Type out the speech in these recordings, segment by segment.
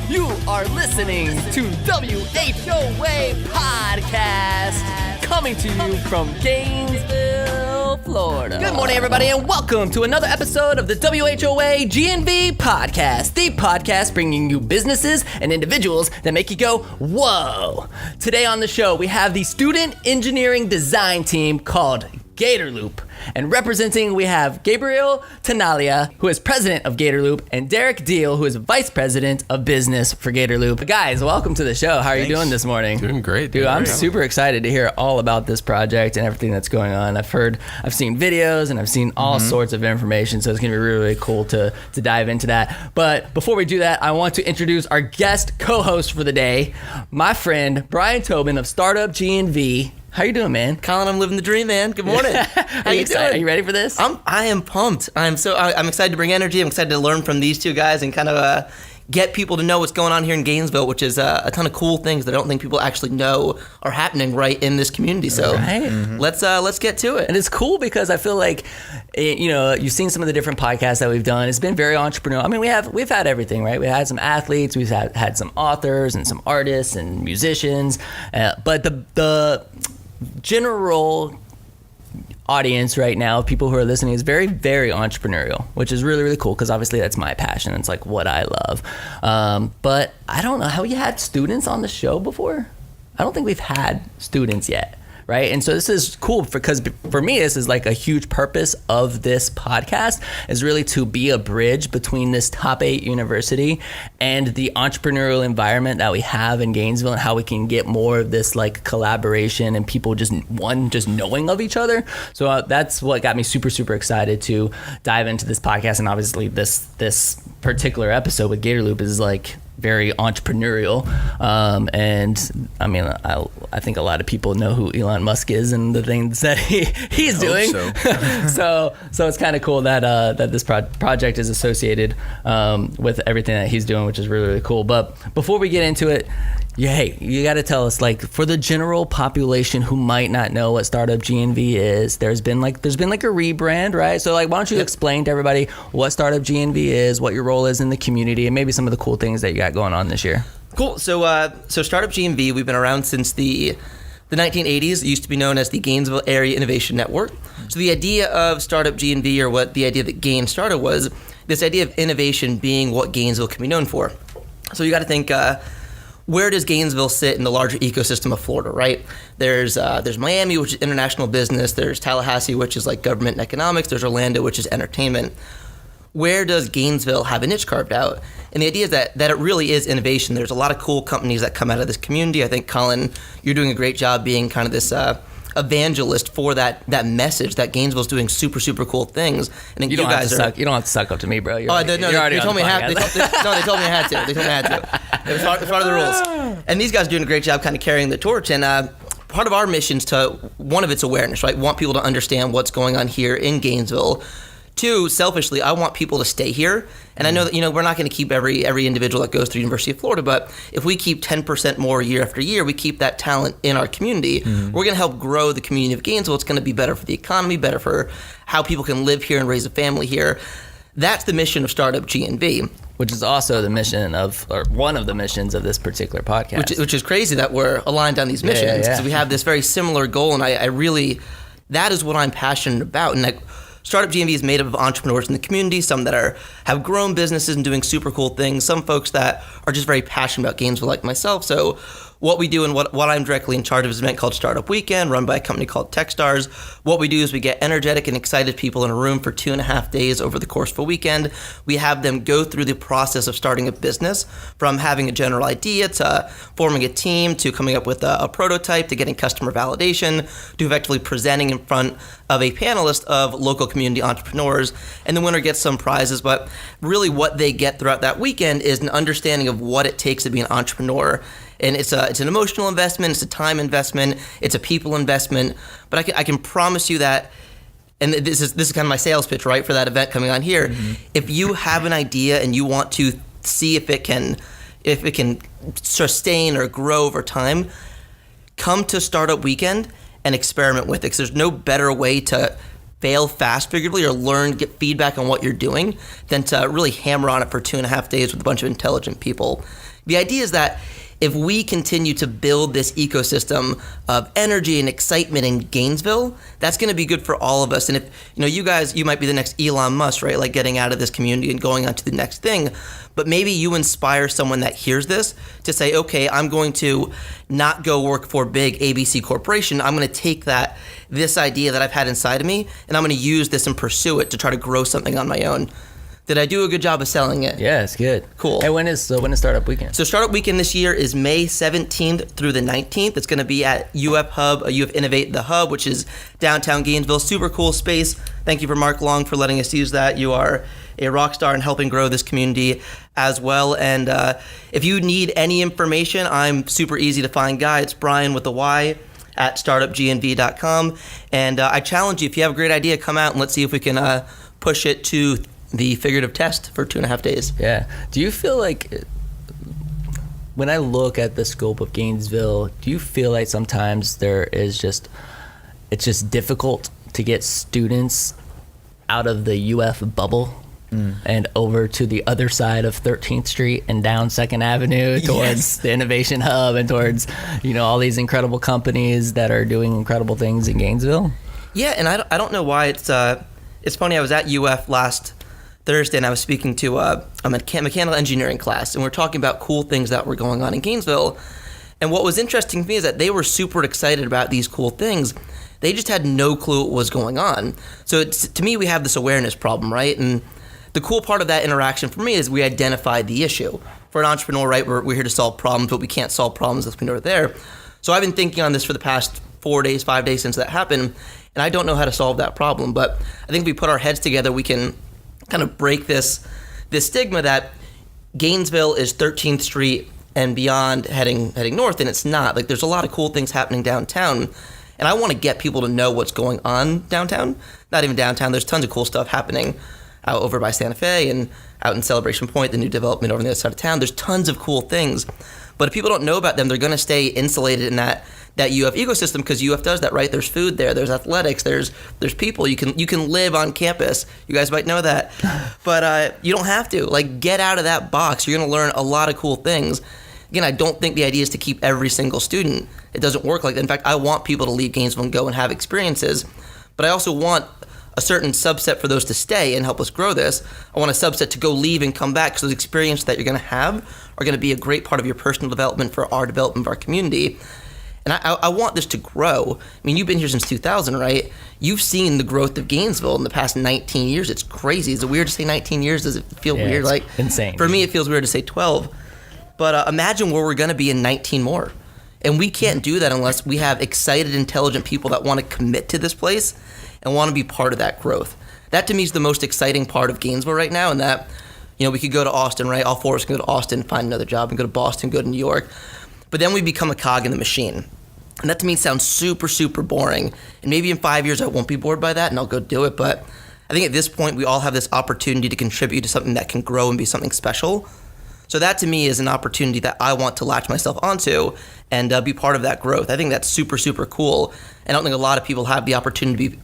You are listening to WHOA Podcast, coming to you from Gainesville, Florida. Good morning, everybody, and welcome to another episode of the WHOA GNV Podcast, the podcast bringing you businesses and individuals that make you go, whoa. Today on the show, we have the student engineering design team called Gatorloop. And representing, we have Gabriel Tanalia, who is president of Gatorloop, and Derek Deal, who is vice president of business for Gatorloop. Guys, welcome to the show. How are you doing this morning? Doing great. Dude, I'm super excited to hear all about this project and everything that's going on. I've seen videos and I've seen all sorts of information, so it's going to be really, really cool to dive into that. But before we do that, I want to introduce our guest co-host for the day, my friend Bryan Tobin of Startup GNV. How you doing, man? Colin, I'm living the dream, man. Good morning. How you doing? Are you ready for this? I am pumped. I'm excited to bring energy. I'm excited to learn from these two guys and kind of get people to know what's going on here in Gainesville, which is a ton of cool things that I don't think people actually know are happening right in this community. So let's get to it. And it's cool because I feel like, you've seen some of the different podcasts that we've done. It's been very entrepreneurial. I mean, we've had everything, right? We had some athletes, we've had some authors and some artists and musicians, but the general audience right now, people who are listening, is very, very entrepreneurial, which is really, really cool because obviously that's my passion. It's like what I love. But I don't know, have you had students on the show before? I don't think we've had students yet. Right. And so this is cool because for me, this is like a huge purpose of this podcast is really to be a bridge between this top 8 university and the entrepreneurial environment that we have in Gainesville and how we can get more of this like collaboration and people just knowing of each other. So that's what got me super, super excited to dive into this podcast. And obviously this particular episode with Gatorloop is like very entrepreneurial, and I mean, I think a lot of people know who Elon Musk is and the things that he's doing. So it's kind of cool that this project is associated with everything that he's doing, which is really, really cool. But before we get into it, you got to tell us, like, for the general population who might not know what Startup GNV is, there's been like a rebrand, right? So like, why don't you explain to everybody what Startup GNV is, what your role is in the community, and maybe some of the cool things that you got going on this year. Cool. So Startup GNV, we've been around since the 1980s. It used to be known as the Gainesville Area Innovation Network. So the idea of Startup GNV, or what the idea that Gain started, was this idea of innovation being what Gainesville can be known for. So you got to think, where does Gainesville sit in the larger ecosystem of Florida, right? There's Miami, which is international business. There's Tallahassee, which is like government and economics. There's Orlando, which is entertainment. Where does Gainesville have a niche carved out? And the idea is that it really is innovation. There's a lot of cool companies that come out of this community. I think, Colin, you're doing a great job being kind of this evangelist for that message that Gainesville's doing super, super cool things. And you don't have to suck up to me, bro. They told me I had to. It was part of the rules. And these guys are doing a great job kind of carrying the torch. And part of our mission is one of it's awareness, right? We want people to understand what's going on here in Gainesville. 2, selfishly, I want people to stay here. And I know that, we're not going to keep every individual that goes through University of Florida, but if we keep 10% more year after year, we keep that talent in our community, we're going to help grow the community of Gainesville. It's going to be better for the economy, better for how people can live here and raise a family here. That's the mission of Startup GNV. Which is also the mission or one of the missions of this particular podcast. Which is crazy that we're aligned on these missions, because we have this very similar goal, and I really, that is what I'm passionate about. And Startup GNV is made up of entrepreneurs in the community, some that have grown businesses and doing super cool things, some folks that are just very passionate about Gainesville like myself. So what we do and what I'm directly in charge of is an event called Startup Weekend, run by a company called Techstars. What we do is we get energetic and excited people in a room for 2.5 days over the course of a weekend. We have them go through the process of starting a business, from having a general idea to forming a team to coming up with a prototype to getting customer validation to effectively presenting in front of a panelist of local community entrepreneurs. And the winner gets some prizes, but really what they get throughout that weekend is an understanding of what it takes to be an entrepreneur. And it's an emotional investment, it's a time investment, it's a people investment. But I can promise you that, and this is kind of my sales pitch, right, for that event coming on here. If you have an idea and you want to see if it can sustain or grow over time, come to Startup Weekend and experiment with it. Because there's no better way to fail fast, figuratively, or learn, get feedback on what you're doing, than to really hammer on it for 2.5 days with a bunch of intelligent people. The idea is that if we continue to build this ecosystem of energy and excitement in Gainesville, that's going to be good for all of us. And if, you guys, you might be the next Elon Musk, right? Like getting out of this community and going on to the next thing. But maybe you inspire someone that hears this to say, okay, I'm going to not go work for big ABC corporation. I'm going to take this idea that I've had inside of me, and I'm going to use this and pursue it to try to grow something on my own. Did I do a good job of selling it? Yeah, it's good. Cool. And when is Startup Weekend? So Startup Weekend this year is May 17th through the 19th. It's going to be at UF Hub, UF Innovate the Hub, which is downtown Gainesville. Super cool space. Thank you for Mark Long for letting us use that. You are a rock star in helping grow this community as well. And if you need any information, I'm super easy to find guy. It's Bryan with a Y at startupgnv.com. And I challenge you, if you have a great idea, come out and let's see if we can push it to the figurative test for 2.5 days. Yeah. Do you feel like, when I look at the scope of Gainesville, do you feel like sometimes it's just difficult to get students out of the UF bubble and over to the other side of 13th Street and down 2nd Avenue towards the Innovation Hub and towards, all these incredible companies that are doing incredible things in Gainesville? Yeah, and I don't know why it's funny. I was at UF last Thursday, and I was speaking to a mechanical engineering class, and we're talking about cool things that were going on in Gainesville. And what was interesting to me is that they were super excited about these cool things. They just had no clue what was going on. So to me, we have this awareness problem, right? And the cool part of that interaction for me is we identified the issue. For an entrepreneur, right, we're here to solve problems, but we can't solve problems if we know they're there. So I've been thinking on this for the past 4 days, 5 days since that happened, and I don't know how to solve that problem. But I think if we put our heads together, we can kind of break this stigma that Gainesville is 13th Street and beyond heading north, and it's not. Like, there's a lot of cool things happening downtown, and I want to get people to know what's going on downtown. Not even downtown. There's tons of cool stuff happening out over by Santa Fe and out in Celebration Point, the new development over on the other side of town. There's tons of cool things, but if people don't know about them, they're going to stay insulated in that UF ecosystem, because UF does that, right? There's food there, there's athletics, there's people. You can live on campus. You guys might know that, but you don't have to. Like, get out of that box. You're going to learn a lot of cool things. Again, I don't think the idea is to keep every single student. It doesn't work like that. In fact, I want people to leave Gainesville and go and have experiences, but I also want a certain subset for those to stay and help us grow this. I want a subset to go leave and come back, so those experiences that you're going to have are going to be a great part of your personal development for our development of our community. And I want this to grow. I mean, you've been here since 2000, right? You've seen the growth of Gainesville in the past 19 years. It's crazy. Is it weird to say 19 years? Does it feel weird? Like, insane. For me, it feels weird to say 12. But imagine where we're going to be in 19 more. And we can't do that unless we have excited, intelligent people that want to commit to this place and want to be part of that growth. That, to me, is the most exciting part of Gainesville right now, and that, we could go to Austin, right? All four of us can go to Austin, find another job, and go to Boston, go to New York. But then we become a cog in the machine. And that, to me, sounds super, super boring. And maybe in 5 years I won't be bored by that and I'll go do it. But I think at this point we all have this opportunity to contribute to something that can grow and be something special. So that, to me, is an opportunity that I want to latch myself onto and be part of that growth. I think that's super, super cool. And I don't think a lot of people have the opportunity to be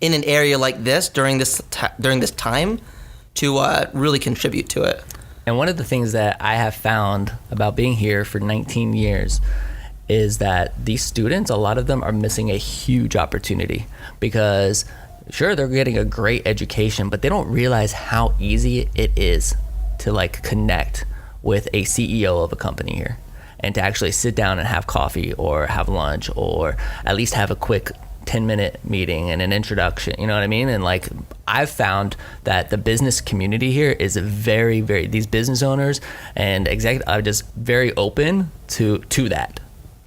in an area like this during this time to really contribute to it. And one of the things that I have found about being here for 19 years is that these students, a lot of them are missing a huge opportunity, because sure, they're getting a great education, but they don't realize how easy it is to connect with a CEO of a company here and to actually sit down and have coffee or have lunch or at least have a quick 10-minute meeting and an introduction, you know what I mean? And I've found that the business community here is very, very, these business owners and executives are just very open to that.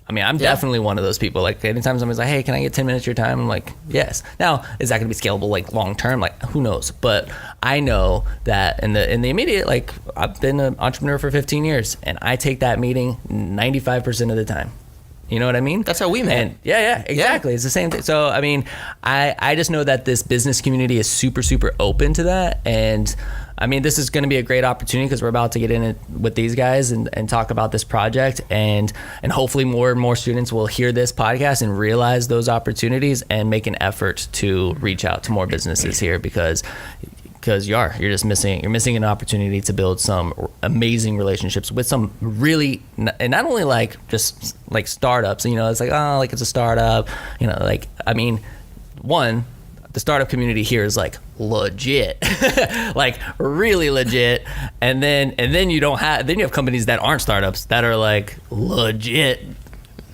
I mean, I'm definitely one of those people. Anytime somebody's like, hey, can I get 10 minutes of your time? I'm like, yes. Now, is that going to be scalable long term? Who knows? But I know that in the immediate, I've been an entrepreneur for 15 years and I take that meeting 95% of the time. You know what I mean? That's how we met. And yeah, exactly. Yeah. It's the same thing. So, I mean, I just know that this business community is super, super open to that. And I mean, this is going to be a great opportunity because we're about to get in it with these guys and talk about this project, and hopefully more and more students will hear this podcast and realize those opportunities and make an effort to reach out to more businesses here, because you're missing an opportunity to build some amazing relationships with some really, and not only like just like startups, you know, it's like, oh, like it's a startup, you know, like, I mean, the startup community here is like legit, like really legit. And then you have companies that aren't startups that are like legit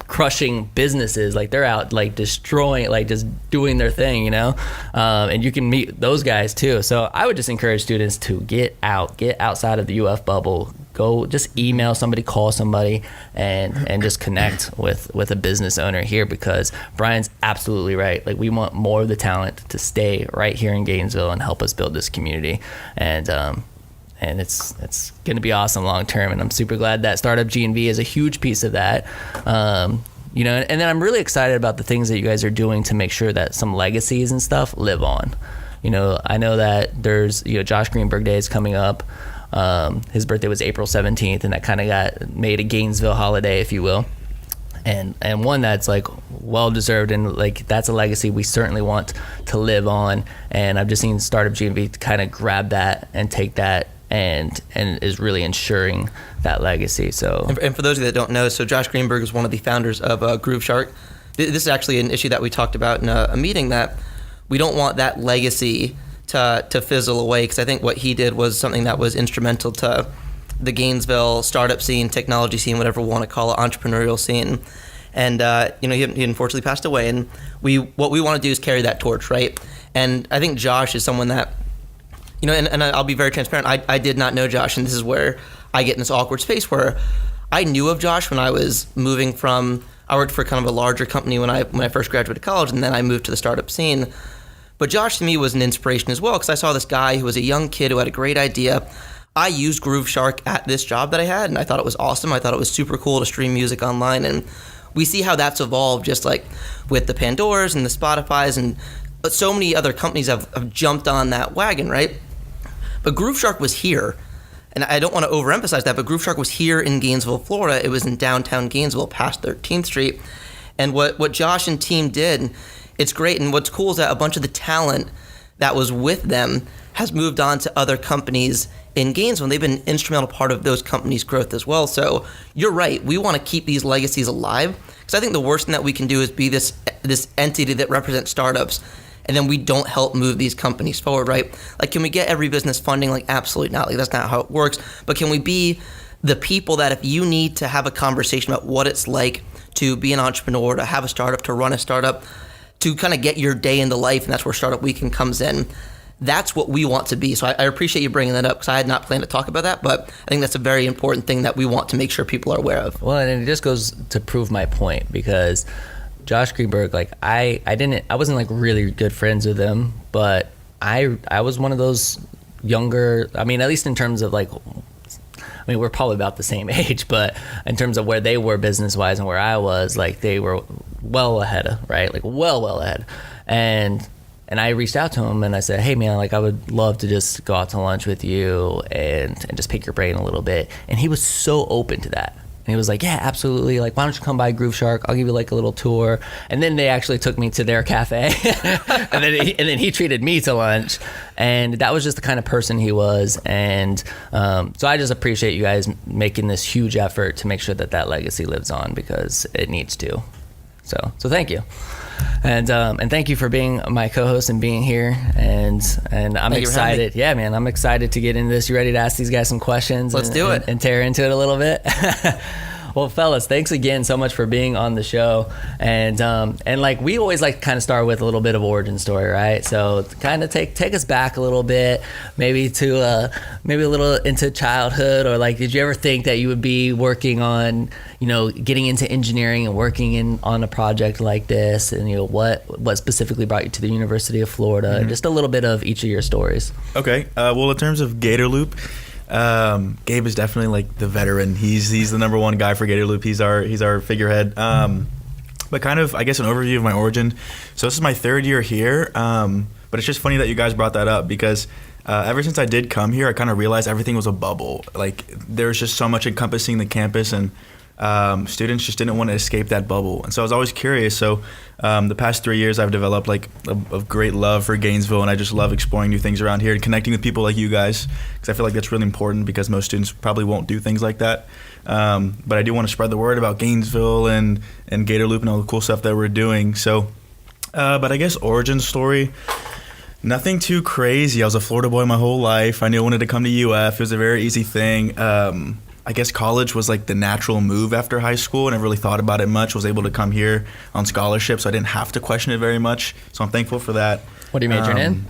crushing businesses, like they're out like destroying, like just doing their thing, you know. And you can meet those guys too. So I would just encourage students to get outside of the UF bubble, go just email somebody, call somebody, and just connect with a business owner here, because Bryan's absolutely right. Like we want more of the talent to stay right here in Gainesville and help us build this community. And it's going to be awesome long term, and I'm super glad that Startup GNV is a huge piece of that. You know, and then I'm really excited about the things that you guys are doing to make sure that some legacies and stuff live on. You know, I know that there's, you know, Josh Greenberg Day is coming up. His birthday was April 17th, and that kind of got made a Gainesville holiday, if you will. And one that's like well deserved, and like that's a legacy we certainly want to live on. And I've just seen Startup GNV kind of grab that and take that and is really ensuring that legacy. So, and for those of you that don't know, so Josh Greenberg is one of the founders of Groove Shark. This is actually an issue that we talked about in a meeting, that we don't want that legacy to fizzle away, because I think what he did was something that was instrumental to the Gainesville startup scene, technology scene, whatever we want to call it, entrepreneurial scene. And you know, he unfortunately passed away, and what we want to do is carry that torch, right? And I think Josh is someone that, you know, and I'll be very transparent. I did not know Josh, and this is where I get in this awkward space where I knew of Josh when I was moving from, I worked for kind of a larger company when I first graduated college, and then I moved to the startup scene. But Josh to me was an inspiration as well, because I saw this guy who was a young kid who had a great idea. I used Groove Shark at this job that I had, and I thought it was awesome. I thought it was super cool to stream music online, and we see how that's evolved, just like with the Pandoras and the Spotifys, and so many other companies have jumped on that wagon, right? But Groove Shark was here, and I don't want to overemphasize that, but Groove Shark was here in Gainesville, Florida. It was in downtown Gainesville, past 13th Street. And what Josh and team did, it's great. And what's cool is that a bunch of the talent that was with them has moved on to other companies in Gainesville, and they've been an instrumental part of those companies' growth as well. So you're right. We want to keep these legacies alive, because I think the worst thing that we can do is be this entity that represents startups, and then we don't help move these companies forward, right? Like, can we get every business funding? Like, absolutely not. Like, that's not how it works. But can we be the people that if you need to have a conversation about what it's like to be an entrepreneur, to have a startup, to run a startup, to kind of get your day in the life, and that's where Startup Weekend comes in. That's what we want to be. So I appreciate you bringing that up, because I had not planned to talk about that, but I think that's a very important thing that we want to make sure people are aware of. Well, and it just goes to prove my point, because Josh Greenberg, like I wasn't like really good friends with him, but I was one of those younger, I mean, at least in terms of like, I mean, we're probably about the same age, but in terms of where they were business wise and where I was, like they were well ahead, right? Like well ahead. And I reached out to him and I said, hey man, like I would love to just go out to lunch with you and just pick your brain a little bit. And he was so open to that. And he was like, yeah, absolutely. Like, why don't you come by Groove Shark? I'll give you like a little tour. And then they actually took me to their cafe. and then he treated me to lunch. And that was just the kind of person he was. And so I just appreciate you guys making this huge effort to make sure that legacy lives on, because it needs to. So thank you. And thank you for being my co-host and being here. And I'm excited. Yeah, man, I'm excited to get into this. You ready to ask these guys some questions? Let's do it. And tear into it a little bit. Well, fellas, thanks again so much for being on the show. And like we always like to kind of start with a little bit of origin story, right? So kind of take us back a little bit, maybe to maybe a little into childhood, or like, did you ever think that you would be working on, you know, getting into engineering and working on a project like this? And, you know, what specifically brought you to the University of Florida? Mm-hmm. Just a little bit of each of your stories. Okay. Well, in terms of Gatorloop, Gabe is definitely like the veteran. He's the number one guy for Gatorloop. He's our figurehead. But kind of, I guess, an overview of my origin. So this is my third year here. But it's just funny that you guys brought that up, because ever since I did come here, I kind of realized everything was a bubble. Like there's just so much encompassing the campus, and students just didn't want to escape that bubble. And so I was always curious. So the past 3 years, I've developed like a great love for Gainesville, and I just love exploring new things around here and connecting with people like you guys, because I feel like that's really important because most students probably won't do things like that. But I do want to spread the word about Gainesville and Gatorloop and all the cool stuff that we're doing. So, but I guess origin story, nothing too crazy. I was a Florida boy my whole life. I knew I wanted to come to UF. It was a very easy thing. I guess college was like the natural move after high school, and I never really thought about it much. I was able to come here on scholarship, so I didn't have to question it very much. So I'm thankful for that. What are you majoring in?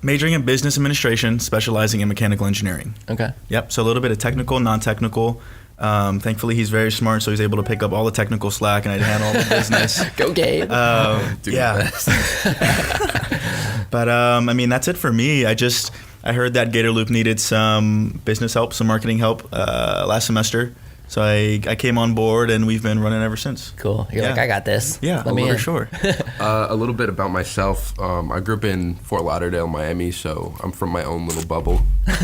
Majoring in business administration, specializing in mechanical engineering. Okay. Yep. So a little bit of technical, non-technical. Thankfully, he's very smart, so he's able to pick up all the technical slack, and I handle all the business. Go, Gabe. Yeah. But I mean, that's it for me. I heard that Gatorloop needed some business help, some marketing help last semester. So I came on board, and we've been running ever since. Cool. You're like, I got this. Yeah, Let me in. for sure. A little bit about myself. I grew up in Fort Lauderdale, Miami, so I'm from my own little bubble.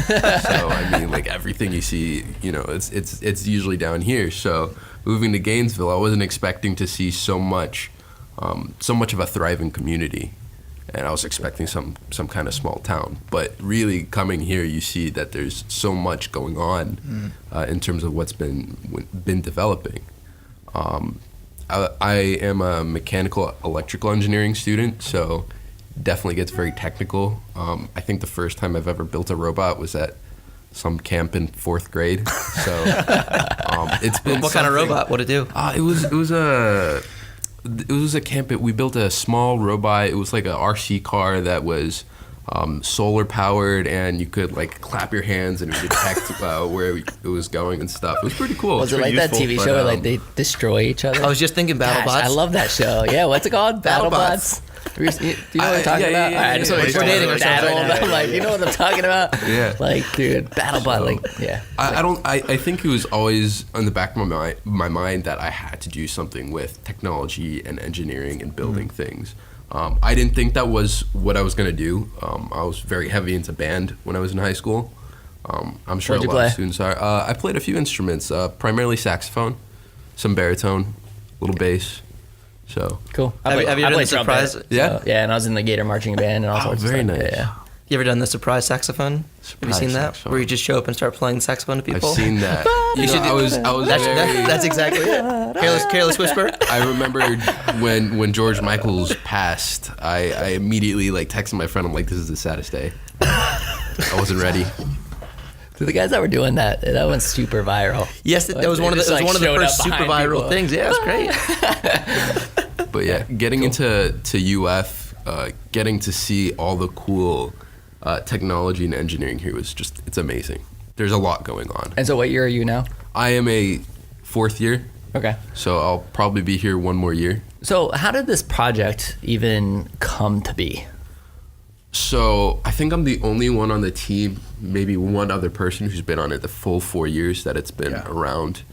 So I mean, like everything you see, you know, it's usually down here. So moving to Gainesville, I wasn't expecting to see so much of a thriving community. And I was expecting some kind of small town, but really coming here, you see that there's so much going on in terms of what's been developing. I am a mechanical electrical engineering student, so definitely gets very technical. I think the first time I've ever built a robot was at some camp in 4th grade. So it's been What kind of robot? What'd it do? It was a camp. We built a small robot. It was like a RC car that was solar powered, and you could like clap your hands and it would detect where it was going and stuff. It was pretty cool. Was it like that TV show where like they destroy each other? I was just thinking BattleBots. Gosh, I love that show. Yeah, what's it called? BattleBots. Do you know what I'm talking about? Yeah, I just want to We're dating ourselves right now. I'm like, you know what I'm talking about? Yeah. Like, dude, BattleBot. Like, yeah. I think it was always on the back of my mind that I had to do something with technology and engineering and building things. I didn't think that was what I was going to do. I was very heavy into band when I was in high school. I'm sure What'd a you lot play? of students are. I played a few instruments, primarily saxophone, some baritone, a little bass. So Cool. Have you done the played surprise? trumpet. Yeah? Yeah, and I was in the Gator marching band and all sorts very of stuff. nice. Yeah. You ever done the surprise saxophone? Have you Surprise seen that? saxophone. Where you just show up and start playing the saxophone to people? I've seen that. You should do- I was That's exactly it. Careless Whisper. I remembered when George Michael's passed, I immediately like texted my friend. I'm like, this is the saddest day. I wasn't ready. So the guys that were doing that went super viral. Yes, that was They one of the just, like, one of the showed first up super behind viral people. things. Yeah, it's great. But yeah, getting into UF, getting to see all the cool technology and engineering here was it's amazing. There's a lot going on. And so what year are you now? I am a 4th year, Okay. so I'll probably be here one more year. So how did this project even come to be? So I think I'm the only one on the team, maybe one other person who's been on it the full 4 years that it's been around.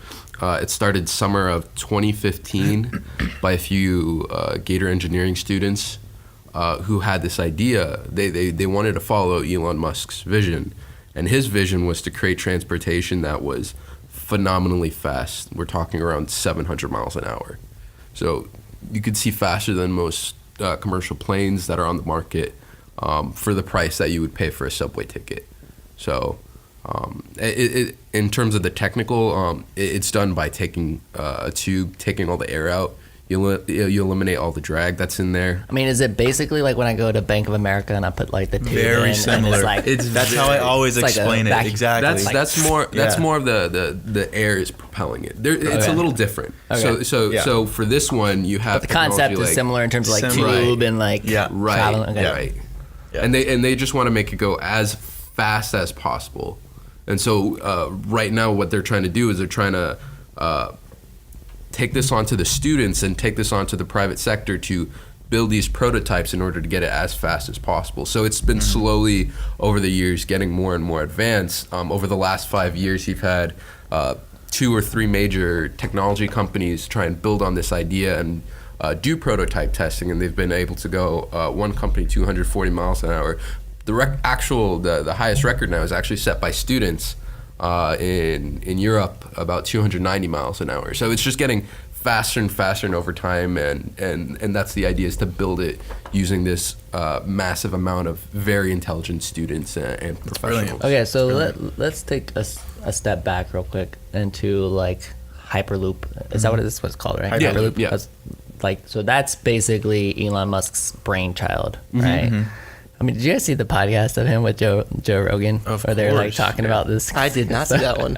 It started summer of 2015 by a few Gator engineering students who had this idea. They wanted to follow Elon Musk's vision, and his vision was to create transportation that was phenomenally fast. We're talking around 700 miles an hour. So you could see faster than most commercial planes that are on the market for the price that you would pay for a subway ticket. So in terms of the technical, it's done by taking a tube, taking all the air out. You eliminate all the drag that's in there. I mean, is it basically like when I go to Bank of America and I put like the tube in? Very and similar. it's like, That's how I always It's like a explain it. vacuum. Exactly. That's more of the air is propelling it. It's a little different. Okay. So for this one you have the concept technology is like- similar in terms of like Similar. tube and like Right. traveling. Okay. Right. Yeah. And they just want to make it go as fast as possible. And so right now what they're trying to do is they're trying to take this onto the students and take this onto the private sector to build these prototypes in order to get it as fast as possible. So it's been slowly over the years getting more and more advanced. Over the last 5 years, you've had 2 or 3 major technology companies try and build on this idea and do prototype testing, and they've been able to go, one company 240 miles an hour, the highest record now is actually set by students in Europe, about 290 miles an hour. So it's just getting faster and faster and over time, and that's the idea, is to build it using this massive amount of very intelligent students and professionals. Okay, so let's take a step back real quick into like Hyperloop. Is that what it is? What it's called, right? Yeah, Hyperloop. yeah. So that's basically Elon Musk's brainchild, right? Mm-hmm. I mean, did you guys see the podcast of him with Joe Rogan? Of where they're like course, talking about this? I did not see that one.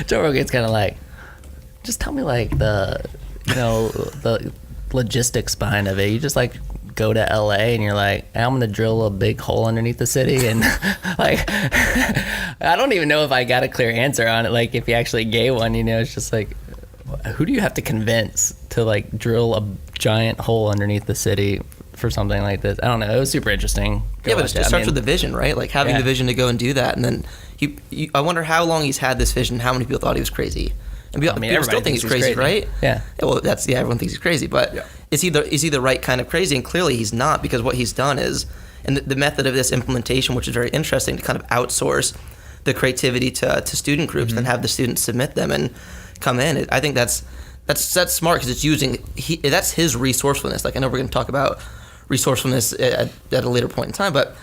Joe Rogan's kind of like, just tell me like the logistics behind of it. You just like go to LA and you're like, I'm gonna drill a big hole underneath the city, and like, I don't even know if I got a clear answer on it. Like, if he actually gave one, it's just like, who do you have to convince to like drill a giant hole underneath the city for something like this? I don't know. It was super interesting. Yeah, but it starts with the vision, right? Like having the vision to go and do that, and then I wonder how long he's had this vision. How many people thought he was crazy? And people still think he's crazy, right? Yeah. Well, everyone thinks he's crazy, but is he the right kind of crazy? And clearly he's not, because what he's done is, and the method of this implementation, which is very interesting, to kind of outsource the creativity to student groups, and have the students submit them and come in. I think that's smart, because it's that's his resourcefulness. Like, I know we're going to talk about resourcefulness at a later point in time, but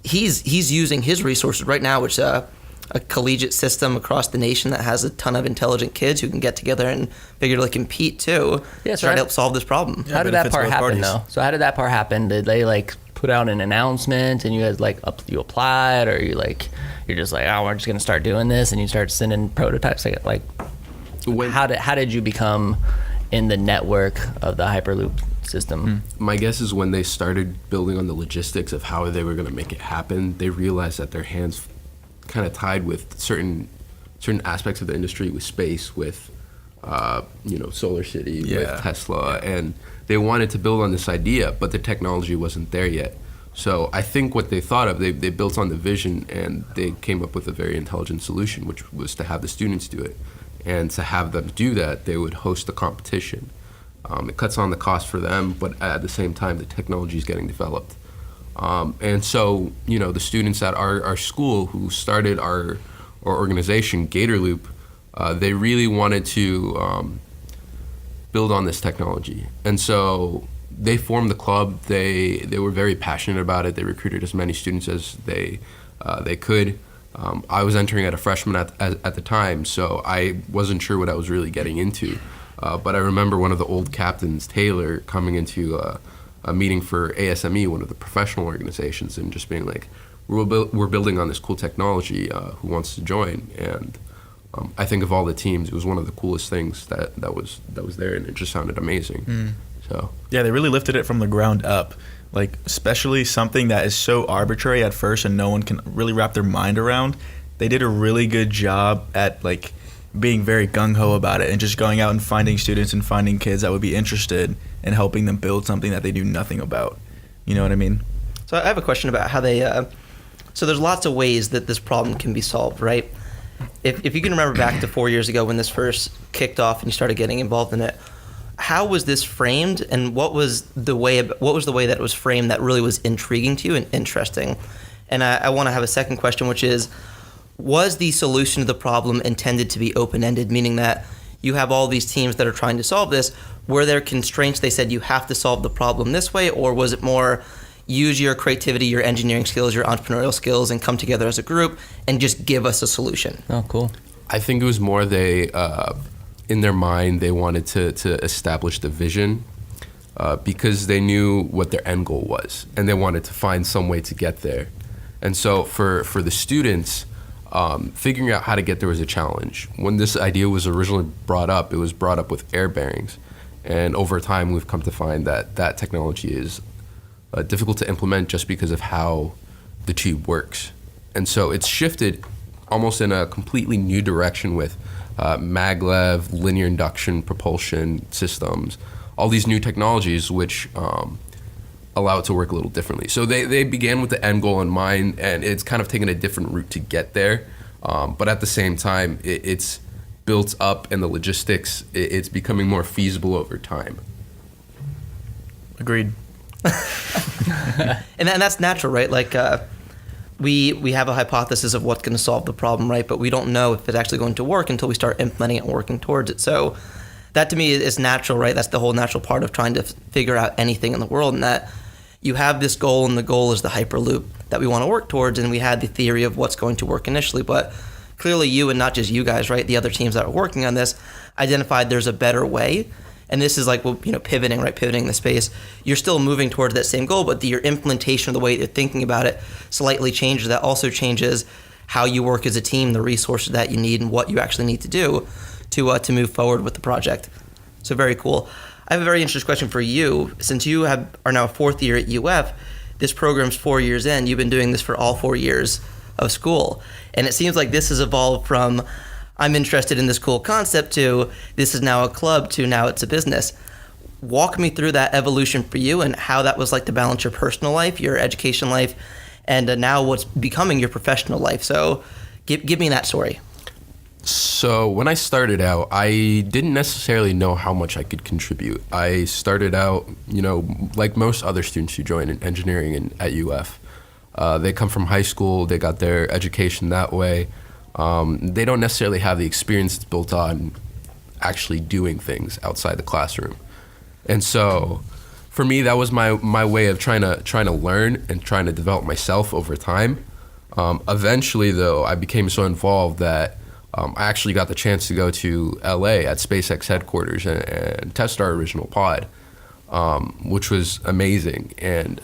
he's using his resources right now, which a collegiate system across the nation that has a ton of intelligent kids who can get together and figuratively compete too, to try to help solve this problem. How did that part happen though? So how did that part happen? Did they like put out an announcement and you guys like you applied, or you're just like, oh, we're just gonna start doing this, and you start sending prototypes? Like how did you become in the network of the Hyperloop system? My guess is when they started building on the logistics of how they were going to make it happen, they realized that their hands kind of tied with certain aspects of the industry, with space, with Solar City, with Tesla, and they wanted to build on this idea, but the technology wasn't there yet. So I think what they thought of, they built on the vision, and they came up with a very intelligent solution, which was to have the students do it. And to have them do that, they would host a competition. It cuts on the cost for them, but at the same time, the technology is getting developed. And so, the students at our school who started our organization, Gatorloop, they really wanted to build on this technology. And so they formed the club. They were very passionate about it. They recruited as many students as they could. I was entering at a freshman at the time, so I wasn't sure what I was really getting into. But I remember one of the old captains, Taylor, coming into a meeting for ASME, one of the professional organizations, and just being like, we're building on this cool technology, who wants to join? And I think of all the teams, it was one of the coolest things that was there, and it just sounded amazing. So yeah, they really lifted it from the ground up. Like, especially something that is so arbitrary at first and no one can really wrap their mind around. They did a really good job at like being very gung-ho about it and just going out and finding students and finding kids that would be interested and helping them build something that they do nothing about. You know what I mean? So I have a question about how they so there's lots of ways that this problem can be solved, right? If you can remember back to 4 years ago when this first kicked off and you started getting involved in it, how was this framed, and what was the way that it was framed that really was intriguing to you and interesting? And I want to have a second question, which is, was the solution to the problem intended to be open-ended, meaning that you have all these teams that are trying to solve this? Were there constraints they said you have to solve the problem this way, or was it more use your creativity, your engineering skills, your entrepreneurial skills, and come together as a group and just give us a solution? Oh, cool. I think it was more in their mind, they wanted to establish the vision because they knew what their end goal was, and they wanted to find some way to get there. And so for the students, figuring out how to get there was a challenge. When this idea was originally brought up, it was brought up with air bearings. And over time, we've come to find that technology is difficult to implement just because of how the tube works. And so it's shifted almost in a completely new direction with maglev, linear induction propulsion systems, all these new technologies which allow it to work a little differently. So they began with the end goal in mind, and it's kind of taken a different route to get there. But at the same time, it's built up, and the logistics, it's becoming more feasible over time. Agreed. And that's natural, right? Like we have a hypothesis of what's going to solve the problem, right? But we don't know if it's actually going to work until we start implementing it and working towards it. So that to me is natural, right? That's the whole natural part of trying to figure out anything in the world, and that you have this goal, and the goal is the Hyperloop that we want to work towards, and we had the theory of what's going to work initially, but clearly you, and not just you guys, right, the other teams that are working on this, identified there's a better way, and this is like, well, pivoting the space. You're still moving towards that same goal, but your implementation of the way you're thinking about it slightly changes. That also changes how you work as a team, the resources that you need, and what you actually need to do to move forward with the project. So very cool. I have a very interesting question for you. Since you are now a fourth year at UF, this program's 4 years in. You've been doing this for all 4 years of school. And it seems like this has evolved from, I'm interested in this cool concept, to this is now a club, to now it's a business. Walk me through that evolution for you and how that was like to balance your personal life, your education life, and now what's becoming your professional life. So give me that story. So when I started out, I didn't necessarily know how much I could contribute. I started out, like most other students who join in engineering at UF. They come from high school, they got their education that way. They don't necessarily have the experience that's built on actually doing things outside the classroom. And so for me, that was my way of trying to learn and trying to develop myself over time. Eventually, though, I became so involved that I actually got the chance to go to LA at SpaceX headquarters and test our original pod, which was amazing. And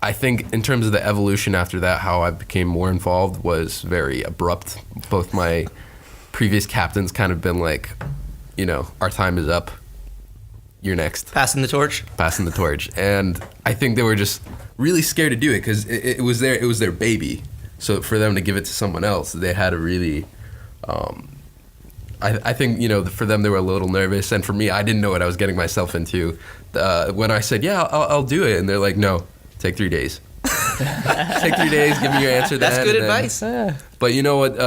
I think in terms of the evolution after that, how I became more involved was very abrupt. Both my previous captains kind of been like, our time is up. You're next. Passing the torch. And I think they were just really scared to do it because it was their baby. So for them to give it to someone else, they had to really... I think, for them, they were a little nervous. And for me, I didn't know what I was getting myself into. When I said, yeah, I'll do it. And they're like, no, take 3 days. Take 3 days, give me your answer then. That's good advice. But you know what?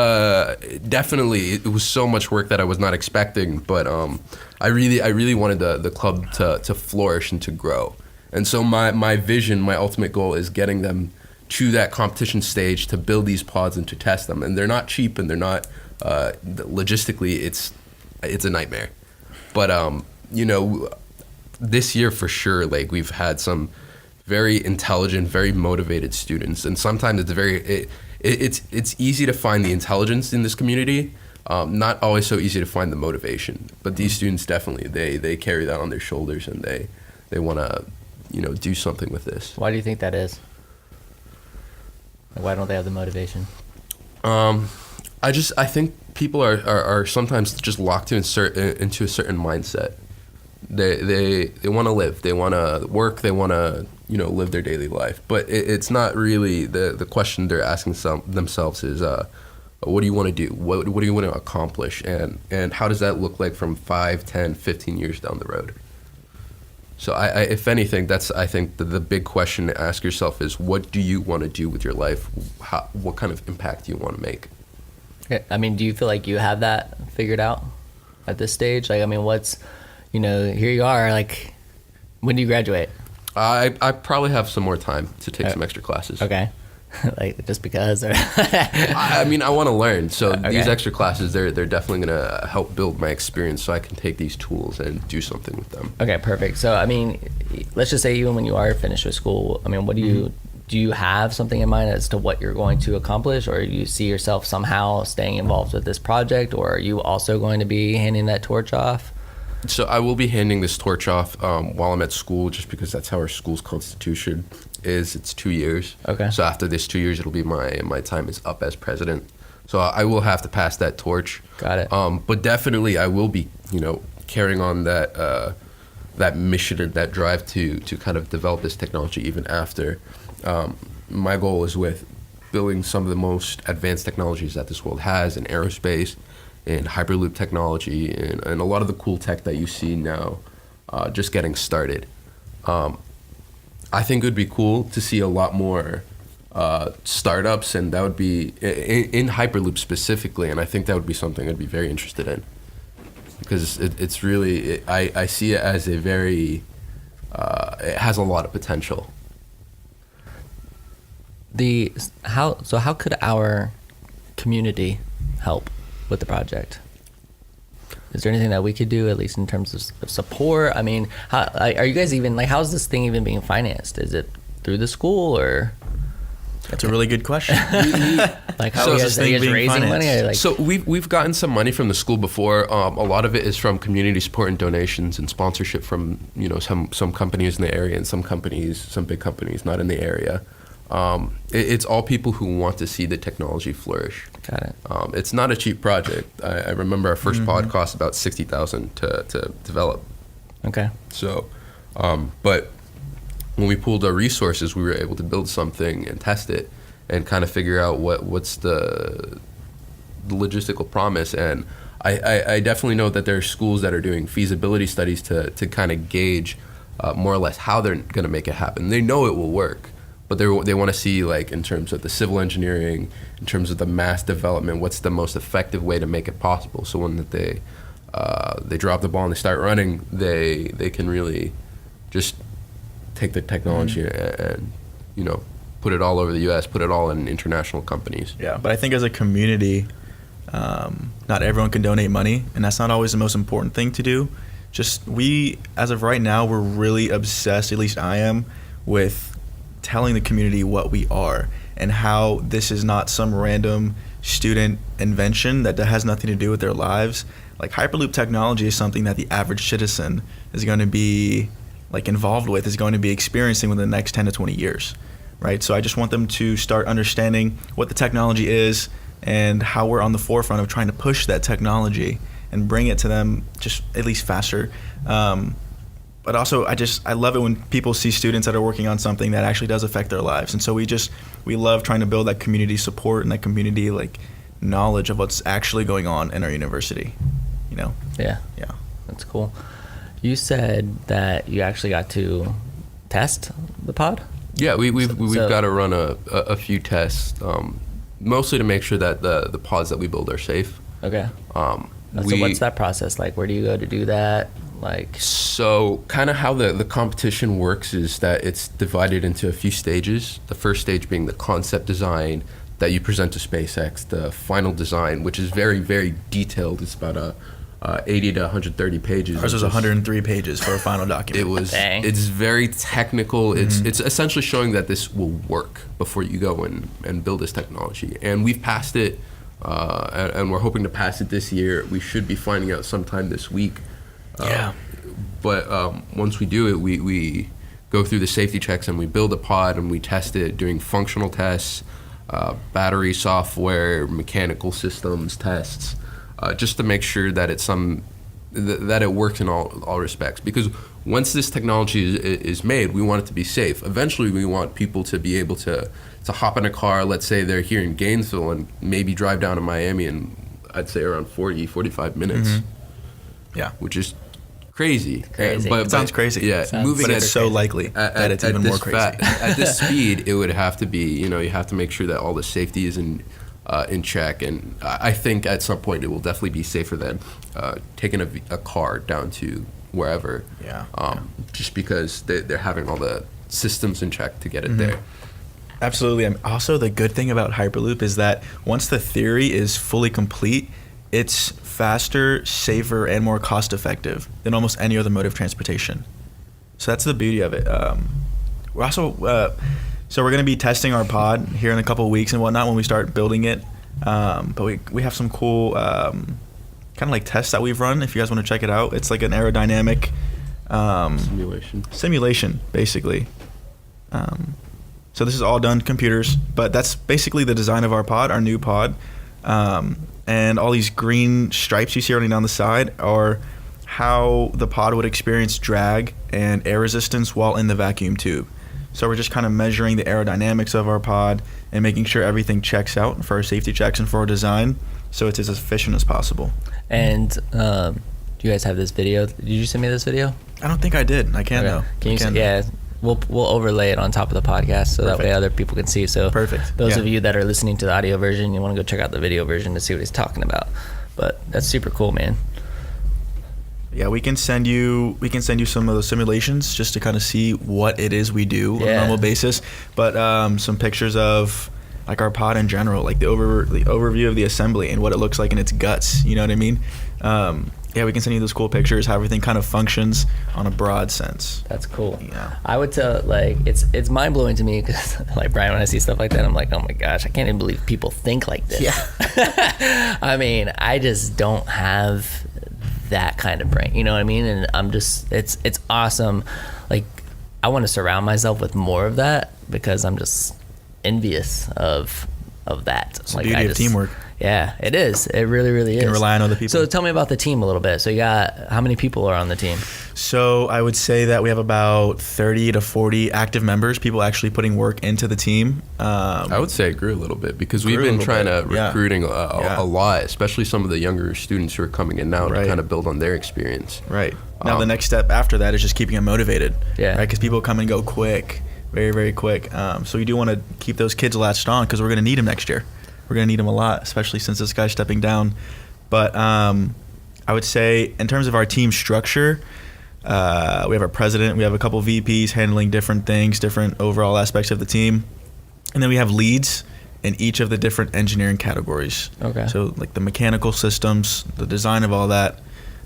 Definitely, it was so much work that I was not expecting. But I really wanted the club to flourish and to grow. And so my vision, my ultimate goal is getting them to that competition stage to build these pods and to test them. And they're not cheap, and they're not... logistically, it's a nightmare. But this year for sure, like we've had some very intelligent, very motivated students, and sometimes it's easy to find the intelligence in this community. Not always so easy to find the motivation, but these students definitely they carry that on their shoulders, and they want to do something with this. Why do you think that is? Like, why don't they have the motivation? I think people are sometimes just locked into a certain mindset. They want to live, they want to work, they want to live their daily life. But it's not really the question they're asking themselves is, what do you want to do? What do you want to accomplish? And how does that look like from 5, 10, 15 years down the road? So I if anything, that's I think the big question to ask yourself is, what do you want to do with your life? What kind of impact do you want to make? I mean, do you feel like you have that figured out at this stage? Like, I mean, what's, here you are, like, when do you graduate? I probably have some more time to take some extra classes. Okay. Like, just because? Or I mean, I want to learn. So okay. These extra classes, they're definitely going to help build my experience so I can take these tools and do something with them. Okay, perfect. So, I mean, let's just say even when you are finished with school, I mean, what do you have something in mind as to what you're going to accomplish, or you see yourself somehow staying involved with this project, or are you also going to be handing that torch off? So I will be handing this torch off while I'm at school, just because that's how our school's constitution is. It's 2 years. Okay. So after this 2 years, it'll be my time is up as president. So I will have to pass that torch. Got it. But definitely I will be, carrying on that mission and that drive to kind of develop this technology even after. My goal is with building some of the most advanced technologies that this world has in aerospace, in Hyperloop technology, and a lot of the cool tech that you see now just getting started. I think it would be cool to see a lot more startups, and that would be in Hyperloop specifically, and I think that would be something I'd be very interested in. Because it's really, I see it as a very it has a lot of potential. How could our community help with the project? Is there anything that we could do, at least in terms of support? I mean, how are you guys even, like, how's this thing even being financed? Is it through the school, or? That's a really good question. Like, how are you guys raising money? Or like, so we've gotten some money from the school before. A lot of it is from community support and donations and sponsorship from, you know, some companies in the area, and some big companies not in the area. It's all people who want to see the technology flourish. Got it. It's not a cheap project. I remember our first pod cost about $60,000 to develop. Okay. So, but when we pooled our resources, we were able to build something and test it and kind of figure out what's the logistical promise. And I definitely know that there are schools that are doing feasibility studies to kind of gauge more or less how they're going to make it happen. They know it will work, but they want to see, like, in terms of the civil engineering, in terms of the mass development, what's the most effective way to make it possible. So when they drop the ball and they start running, they can really just take the technology and, you know, put it all over the U.S., put it all in international companies. Yeah, but I think as a community, not everyone can donate money, and that's not always the most important thing to do. Just as of right now, we're really obsessed, at least I am, with telling the community what we are and how this is not some random student invention that has nothing to do with their lives. Like, Hyperloop technology is something that the average citizen is going to be, like, involved with, is going to be experiencing within the next 10 to 20 years, right? So I just want them to start understanding what the technology is and how we're on the forefront of trying to push that technology and bring it to them just at least faster. But also, I love it when people see students that are working on something that actually does affect their lives. And so we love trying to build that community support and that community, like, knowledge of what's actually going on in our university, you know? Yeah. Yeah. That's cool. You said that you actually got to test the pod? Yeah, we've got to run a few tests, mostly to make sure that the pods that we build are safe. Okay. So what's that process like? Where do you go to do that? So kind of how the competition works is that it's divided into a few stages. The first stage being the concept design that you present to SpaceX, the final design, which is very, very detailed. It's about 80 to 130 pages. Ours was 103 pages for a final document. It's very technical. It's essentially showing that this will work before you go and build this technology. And we've passed it, and we're hoping to pass it this year. We should be finding out sometime this week. But once we do it, we go through the safety checks and we build a pod and we test it, doing functional tests, battery, software, mechanical systems tests, just to make sure that that it works in all respects. Because once this technology is made, we want it to be safe. Eventually, we want people to be able to hop in a car. Let's say they're here in Gainesville and maybe drive down to Miami in, I'd say, around 45 minutes. Yeah, which is crazy. But it sounds crazy. Yeah, but it's so likely that it's even more crazy. At this speed, it would have to be, you have to make sure that all the safety is in check. And I think at some point it will definitely be safer than taking a car down to wherever. Just because they're having all the systems in check to get it there. Absolutely. Also, the good thing about Hyperloop is that once the theory is fully complete, it's faster, safer, and more cost-effective than almost any other mode of transportation. So that's the beauty of it. We're also so we're going to be testing our pod here in a couple of weeks and whatnot when we start building it. But we have some cool kind of like tests that we've run. If you guys want to check it out, it's like an aerodynamic simulation, basically. So this is all done computers, but that's basically the design of our pod, our new pod. And all these green stripes you see running down the side are how the pod would experience drag and air resistance while in the vacuum tube. So we're just kind of measuring the aerodynamics of our pod and making sure everything checks out for our safety checks and for our design, so it's as efficient as possible. And do you guys have this video? Did you send me this video? I don't think I did. I can, though. Can you? Yeah. We'll overlay it on top of the podcast so that way other people can see. So those of you that are listening to the audio version, you want to go check out the video version to see what he's talking about. But that's super cool, man. Yeah, we can send you some of those simulations just to kind of see what it is we do on a normal basis. But some pictures of like our pod in general, like the overview of the assembly and what it looks like in its guts. You know what I mean? Yeah, we can send you those cool pictures, how everything kind of functions on a broad sense. That's cool. Yeah. I would tell, like, it's mind blowing to me because, like, Bryan, when I see stuff like that, I'm like, oh my gosh, I can't even believe people think like this. Yeah. I mean, I just don't have that kind of brain, you know what I mean? And I'm just, it's awesome. Like, I want to surround myself with more of that because I'm just envious of that. It's the beauty of teamwork. Yeah, it is. It really, really is. You can rely on other people. So tell me about the team a little bit. So you got, how many people are on the team? So I would say that we have about 30 to 40 active members, people actually putting work into the team. I would say it grew a little bit because we've been trying to recruiting a lot, especially some of the younger students who are coming in now to kind of build on their experience. Right. Now the next step after that is just keeping them motivated. Yeah. Right, because people come and go quick, very, very quick. So we do want to keep those kids latched on because we're going to need them next year. We're going to need them a lot, especially since this guy's stepping down. But I would say in terms of our team structure, we have our president, we have a couple VPs handling different things, different overall aspects of the team. And then we have leads in each of the different engineering categories. Okay. So like the mechanical systems, the design of all that,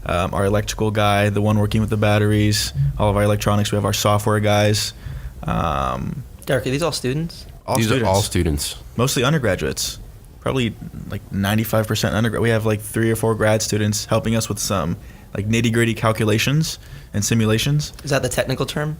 our electrical guy, the one working with the batteries, all of our electronics. We have our software guys. Derek, are these all students? These are all students. Mostly undergraduates. Probably like 95% undergrad. We have like 3 or 4 grad students helping us with some like nitty-gritty calculations and simulations. Is that the technical term?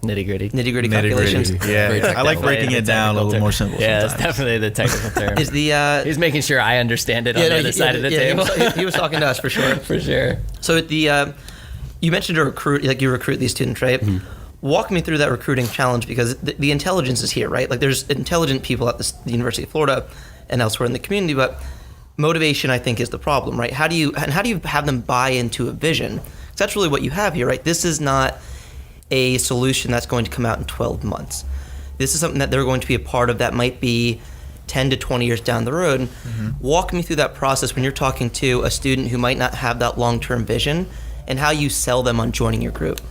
Nitty-gritty. Nitty-gritty calculations? Yeah, I like breaking it down a little more simple Yeah, sometimes. That's definitely the technical term. Is the He's making sure I understand it on the other side of the table. He was talking to us for sure. For sure. So you mentioned to recruit, like you recruit these students, right? Mm-hmm. Walk me through that recruiting challenge because the intelligence is here, right? Like there's intelligent people at the University of Florida and elsewhere in the community, but motivation, I think, is the problem, right? How do you have them buy into a vision? 'Cause that's really what you have here, right? This is not a solution that's going to come out in 12 months. This is something that they're going to be a part of that might be 10 to 20 years down the road. Mm-hmm. Walk me through that process when you're talking to a student who might not have that long-term vision and how you sell them on joining your group.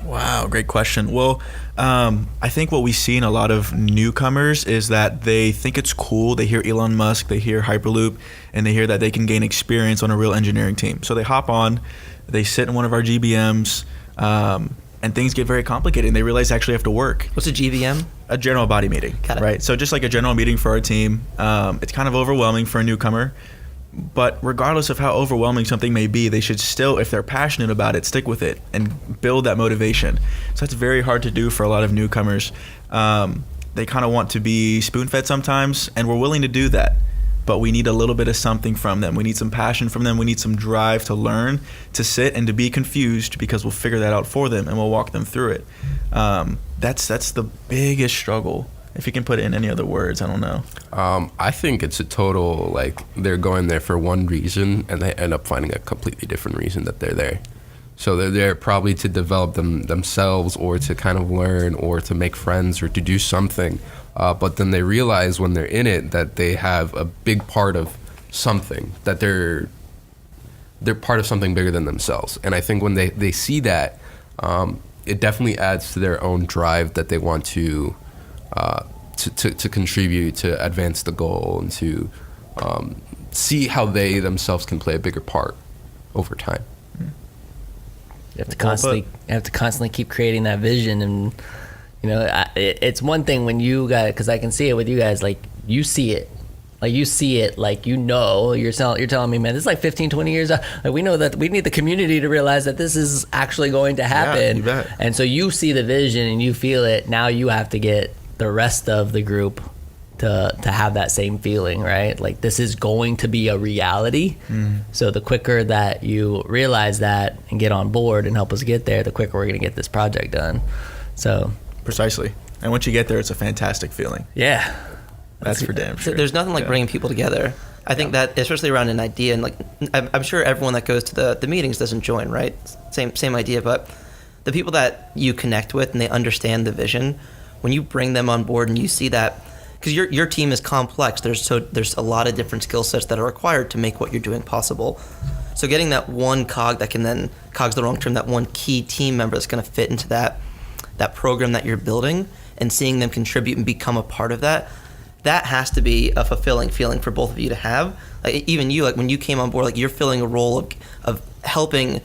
Wow, great question. Well, I think what we see in a lot of newcomers is that they think it's cool. They hear Elon Musk, they hear Hyperloop, and they hear that they can gain experience on a real engineering team. So they hop on, they sit in one of our GBMs, and things get very complicated, and they realize they actually have to work. What's a GBM? A general body meeting, right? So just like a general meeting for our team, it's kind of overwhelming for a newcomer. But regardless of how overwhelming something may be, they should still, if they're passionate about it, stick with it and build that motivation. So that's very hard to do for a lot of newcomers. They kind of want to be spoon-fed sometimes, and we're willing to do that. But we need a little bit of something from them. We need some passion from them. We need some drive to learn, to sit, and to be confused because we'll figure that out for them and we'll walk them through it. That's the biggest struggle. If you can put it in any other words, I don't know. I think it's a total, like, they're going there for one reason, and they end up finding a completely different reason that they're there. So they're there probably to develop themselves or to kind of learn or to make friends or to do something. But then they realize when they're in it that they have a big part of something, that they're part of something bigger than themselves. And I think when they see that, it definitely adds to their own drive that they want to contribute to advance the goal and to see how they themselves can play a bigger part over time. You have to constantly keep creating that vision, and you know, it's one thing when you guys, because I can see it with you guys, like you see it, like you know, you're telling me, man, this is like 15, 20 years out. Like we know that we need the community to realize that this is actually going to happen. Yeah, you bet. And so you see the vision and you feel it. Now you have to get the rest of the group to have that same feeling, right? Like this is going to be a reality. So the quicker that you realize that and get on board and help us get there, the quicker we're going to get this project done. So precisely. And once you get there, it's a fantastic feeling. Yeah. That's for damn sure. There's nothing like bringing people together. I think that, especially around an idea, and like I'm sure everyone that goes to the meetings doesn't join, right? Same idea, but the people that you connect with and they understand the vision, when you bring them on board and you see that, because your team is complex, there's a lot of different skill sets that are required to make what you're doing possible. So getting that one cog's the wrong term, that one key team member that's going to fit into that program that you're building, and seeing them contribute and become a part of that has to be a fulfilling feeling for both of you to have. Like, even you, like when you came on board, like you're filling a role of helping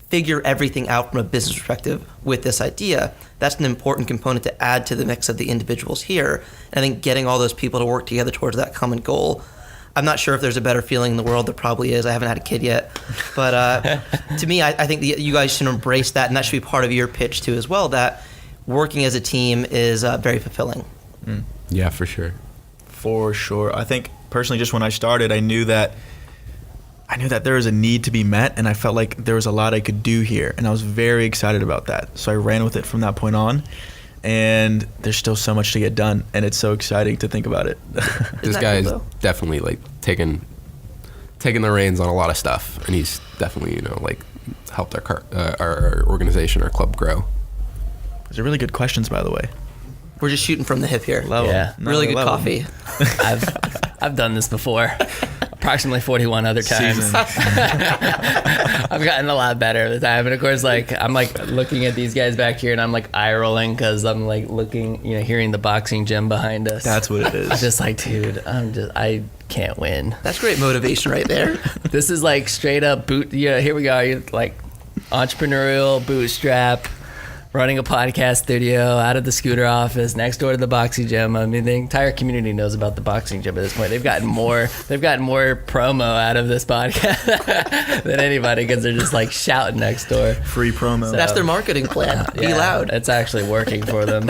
figure everything out from a business perspective with this idea. That's an important component to add to the mix of the individuals here. And I think getting all those people to work together towards that common goal, I'm not sure if there's a better feeling in the world. There probably is. I haven't had a kid yet. But to me, I think you guys should embrace that, and that should be part of your pitch too as well, that working as a team is very fulfilling. Yeah, for sure. For sure. I think personally, just when I started, I knew that there was a need to be met, and I felt like there was a lot I could do here, and I was very excited about that. So I ran with it from that point on, and there's still so much to get done, and it's so exciting to think about it. This guy is definitely like taking the reins on a lot of stuff, and he's definitely helped our organization, our club grow. Those are really good questions, by the way. We're just shooting from the hip here. Yeah. Really good coffee. I've done this before, approximately 41 other times. I've gotten a lot better over the time, and of course, I'm looking at these guys back here, and I'm eye rolling because I'm looking, hearing the boxing gym behind us. That's what it is. It's just dude, I can't win. That's great motivation right there. This is straight up boot. Yeah, here we go. You're entrepreneurial bootstrap. Running a podcast studio out of the scooter office next door to the boxing gym. I mean, the entire community knows about the boxing gym at this point. They've gotten more promo out of this podcast than anybody because they're just shouting next door. Free promo. So, that's their marketing plan. Be loud. It's actually working for them.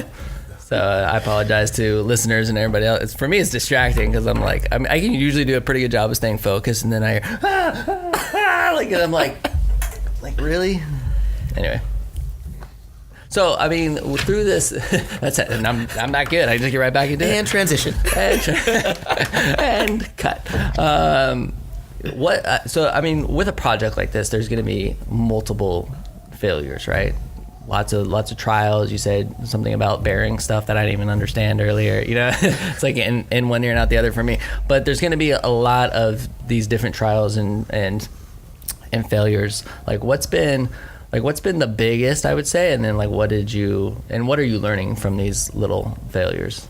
So I apologize to listeners and everybody else. For me, it's distracting because I can usually do a pretty good job of staying focused, and then I hear, and I'm really? Anyway. So, I mean, through this, that's it. And I'm not good. I just get right back into it. And transition. And cut. So, I mean, with a project like this, there's going to be multiple failures, right? Lots of trials. You said something about bearing stuff that I didn't even understand earlier. It's in one ear and out the other for me. But there's going to be a lot of these different trials and failures. What's been the biggest, I would say, and then what are you learning from these little failures,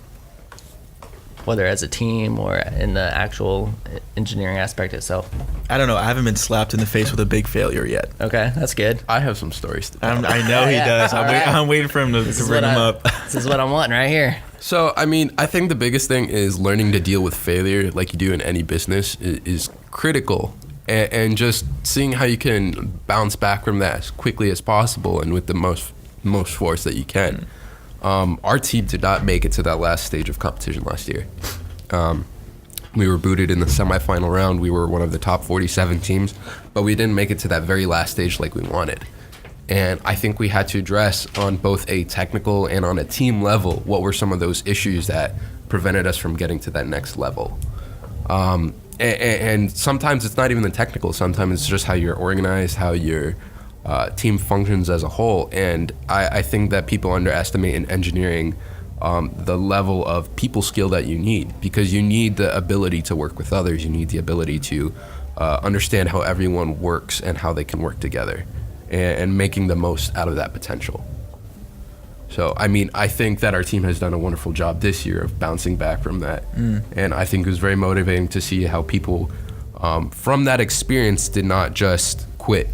whether as a team or in the actual engineering aspect itself? I don't know. I haven't been slapped in the face with a big failure yet. Okay, that's good. I have some stories to tell. I know he does. I'm waiting for him to bring them up. This is what I'm wanting right here. So, I mean, I think the biggest thing is learning to deal with failure like you do in any business is critical. And just seeing how you can bounce back from that as quickly as possible and with the most force that you can. Our team did not make it to that last stage of competition last year. We were booted in the semifinal round. We were one of the top 47 teams, but we didn't make it to that very last stage like we wanted. And I think we had to address on both a technical and on a team level what were some of those issues that prevented us from getting to that next level. And sometimes it's not even the technical. Sometimes it's just how you're organized, how your team functions as a whole. And I think that people underestimate in engineering the level of people skill that you need, because you need the ability to work with others. You need the ability to understand how everyone works and how they can work together, and making the most out of that potential. So, I mean, I think that our team has done a wonderful job this year of bouncing back from that. And I think it was very motivating to see how people from that experience did not just quit.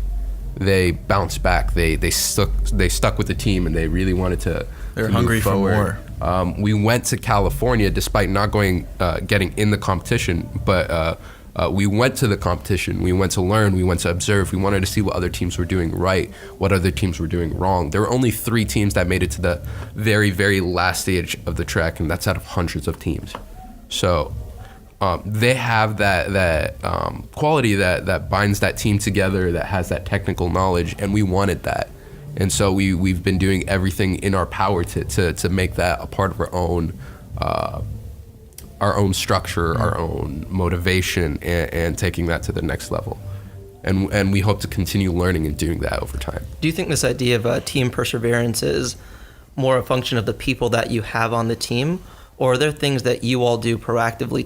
They bounced back. They stuck with the team, and they really wanted to They're hungry for more. We went to California despite not getting in the competition, but we went to the competition. We went to learn. We went to observe. We wanted to see what other teams were doing right, what other teams were doing wrong. There were only 3 teams that made it to the very, very last stage of the track, and that's out of hundreds of teams. So they have that quality that binds that team together, that has that technical knowledge, and we wanted that. And so we've been doing everything in our power to make that a part of our own structure, our own motivation, and taking that to the next level. And we hope to continue learning and doing that over time. Do you think this idea of team perseverance is more a function of the people that you have on the team, or are there things that you all do proactively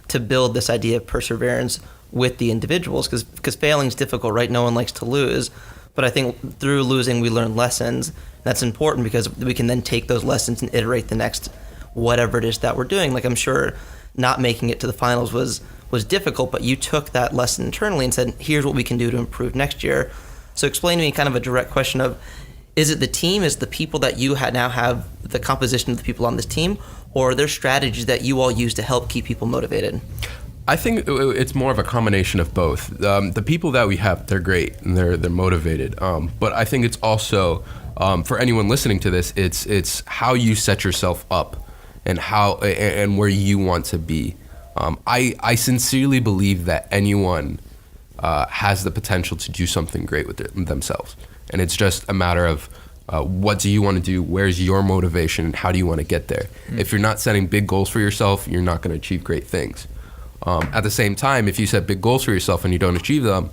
to build this idea of perseverance with the individuals, because failing is difficult, right? No one likes to lose. But I think through losing, we learn lessons. That's important because we can then take those lessons and iterate the next whatever it is that we're doing. Like, I'm sure not making it to the finals was difficult, but you took that lesson internally and said, here's what we can do to improve next year. So explain to me kind of a direct question of, is it the team, is the people that you now have the composition of the people on this team, or are there strategies that you all use to help keep people motivated? I think it's more of a combination of both. The people that we have, they're great and they're motivated. But I think it's also, for anyone listening to this, it's how you set yourself up and how and where you want to be. I sincerely believe that anyone has the potential to do something great with themselves, and it's just a matter of what do you want to do, where's your motivation, and how do you want to get there. If you're not setting big goals for yourself, you're not going to achieve great things. At the same time, if you set big goals for yourself and you don't achieve them,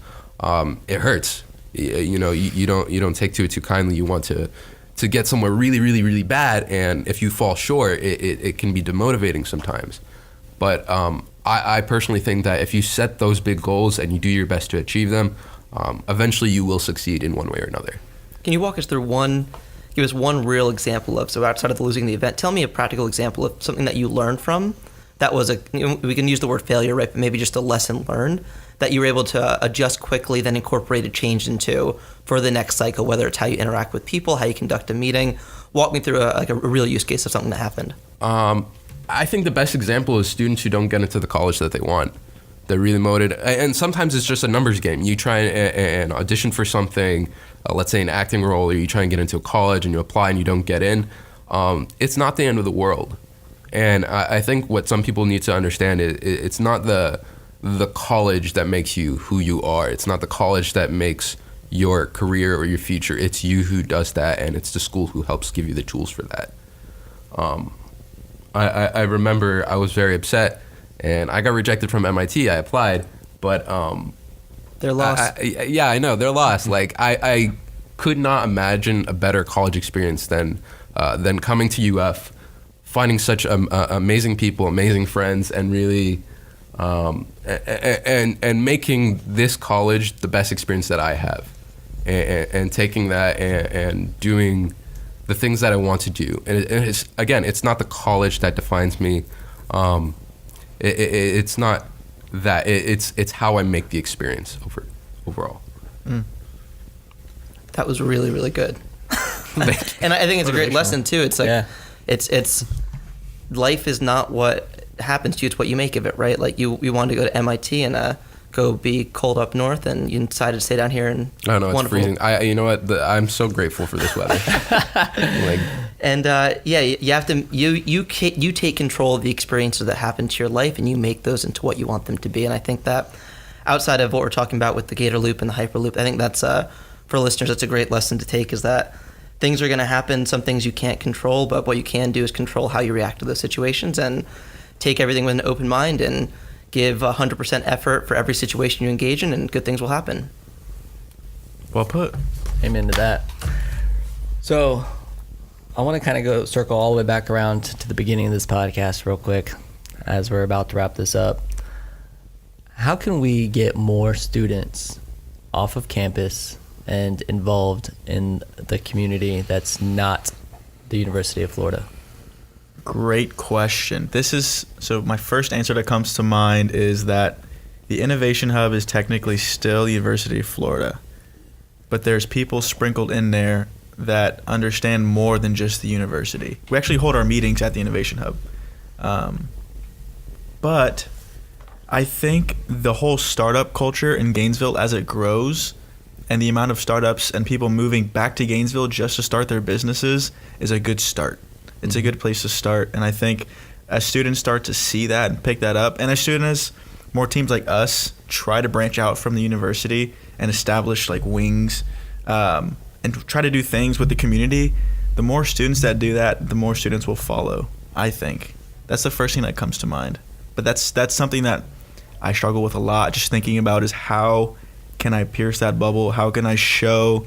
it hurts. You don't take to it too kindly. You want to get somewhere really, really, really bad, and if you fall short, it can be demotivating sometimes. But I personally think that if you set those big goals and you do your best to achieve them, eventually you will succeed in one way or another. Can you walk us through give us one real example of, so outside of losing the event, tell me a practical example of something that you learned from that was we can use the word failure, right, but maybe just a lesson learned that you were able to adjust quickly, then incorporate a change into for the next cycle, whether it's how you interact with people, how you conduct a meeting. Walk me through a real use case of something that happened. I think the best example is students who don't get into the college that they want. They're really motivated, and sometimes it's just a numbers game. You try and audition for something, let's say an acting role, or you try and get into a college and you apply and you don't get in. It's not the end of the world. And I think what some people need to understand is it's not the college that makes you who you are. It's not the college that makes your career or your future. It's you who does that, and it's the school who helps give you the tools for that. I remember I was very upset, and I got rejected from MIT. I applied, but they're lost. I know they're lost. Like I could not imagine a better college experience than coming to UF, finding such amazing people, amazing friends, and really and making this college the best experience that I have, and taking that and doing the things that I want to do. And it's not the college that defines me. It's not that. It's how I make the experience overall. That was really, really good. And I think it's a great lesson too. It's like it's life is not what happens to you, it's what you make of it, right? Like you wanted to go to MIT and go be cold up north, and you decided to stay down here and I know it's freezing. You know what? I'm so grateful for this weather. And you have to you take control of the experiences that happen to your life, and you make those into what you want them to be. And I think that outside of what we're talking about with the Gatorloop and the Hyperloop, I think that's for listeners, that's a great lesson to take, is that things are going to happen. Some things you can't control, but what you can do is control how you react to those situations and take everything with an open mind and give 100% effort for every situation you engage in, and good things will happen. Well put. Amen to that. So I want to kind of circle all the way back around to the beginning of this podcast real quick as we're about to wrap this up. How can we get more students off of campus and involved in the community that's not the University of Florida? Great question. So my first answer that comes to mind is that the Innovation Hub is technically still University of Florida, but there's people sprinkled in there that understand more than just the university. We actually hold our meetings at the Innovation Hub. But I think the whole startup culture in Gainesville, as it grows, and the amount of startups and people moving back to Gainesville just to start their businesses, is a good start. It's a good place to start. And I think as students start to see that and pick that up, and as more teams like us try to branch out from the university and establish like wings, and try to do things with the community, the more students that do that, the more students will follow, I think. That's the first thing that comes to mind. But that's something that I struggle with a lot, just thinking about, is how can I pierce that bubble? How can I show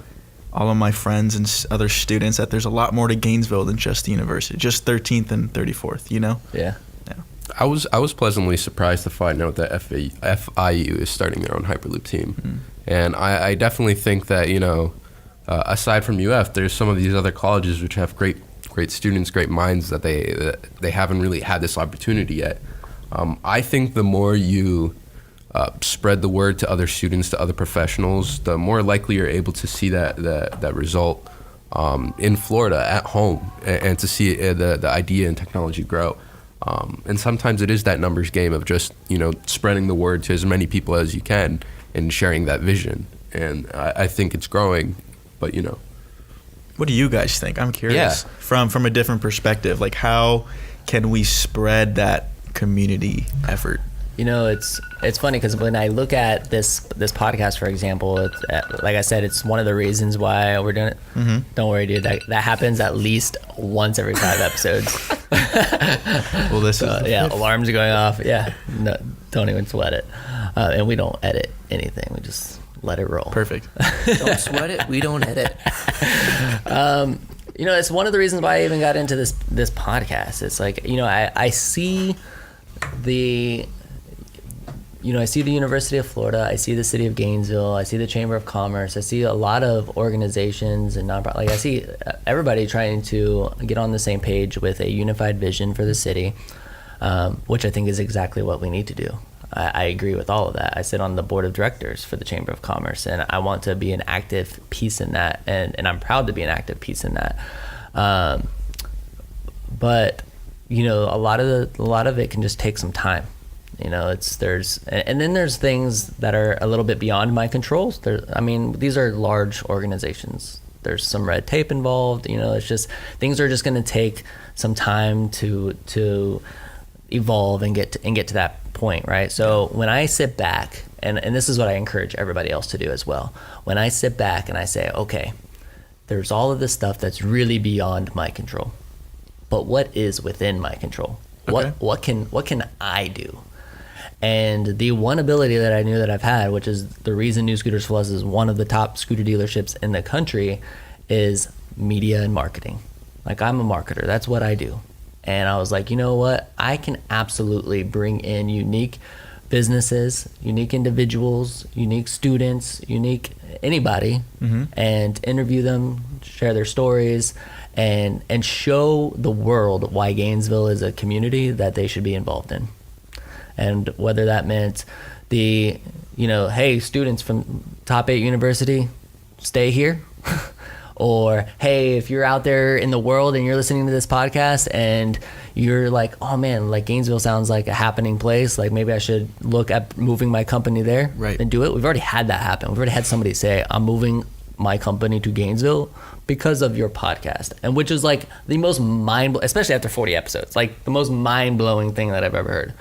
all of my friends and other students that there's a lot more to Gainesville than just the university, just 13th and 34th, you know? Yeah. I was pleasantly surprised to find out that FIU is starting their own Hyperloop team, and I definitely think that aside from UF, there's some of these other colleges which have great students, great minds that they haven't really had this opportunity yet. I think the more you spread the word to other students, to other professionals, the more likely you're able to see that result in Florida at home, and to see the idea and technology grow. And sometimes it is that numbers game of just spreading the word to as many people as you can and sharing that vision. And I think it's growing, but What do you guys think? I'm curious from a different perspective. Like, how can we spread that community effort? It's funny because when I look at this podcast, for example, like I said, it's one of the reasons why we're doing it. Mm-hmm. Don't worry, dude. That happens at least once every 5 episodes. Well, this is alarms are going off. Yeah, no, don't even sweat it. And we don't edit anything. We just let it roll. Perfect. Don't sweat it. We don't edit. It's one of the reasons why I even got into this podcast. It's like, I see I see the University of Florida, I see the city of Gainesville, I see the Chamber of Commerce, I see a lot of organizations and nonprofit. Like, I see everybody trying to get on the same page with a unified vision for the city, which I think is exactly what we need to do. I agree with all of that. I sit on the board of directors for the Chamber of Commerce, and I want to be an active piece in that, and I'm proud to be an active piece in that. But a lot of it can just take some time. There's things that are a little bit beyond my control. These are large organizations. There's some red tape involved. It's just things are just going to take some time to evolve and get to that point, right? So when I sit back, and this is what I encourage everybody else to do as well. When I sit back and I say, okay, there's all of this stuff that's really beyond my control, but what is within my control? Okay. What can I do? And the one ability that I knew that I've had, which is the reason New Scooters Plus is one of the top scooter dealerships in the country, is media and marketing. Like, I'm a marketer. That's what I do. And I was like, you know what? I can absolutely bring in unique businesses, unique individuals, unique students, unique anybody, and interview them, share their stories, and show the world why Gainesville is a community that they should be involved in. And whether that meant hey, students from top 8 university, stay here. Or, hey, if you're out there in the world and you're listening to this podcast and you're like, oh man, like Gainesville sounds like a happening place, like maybe I should look at moving my company there, right, and do it. We've already had that happen. We've already had somebody say, I'm moving my company to Gainesville because of your podcast. And which is like the most especially after 40 episodes, like the most mind-blowing thing that I've ever heard.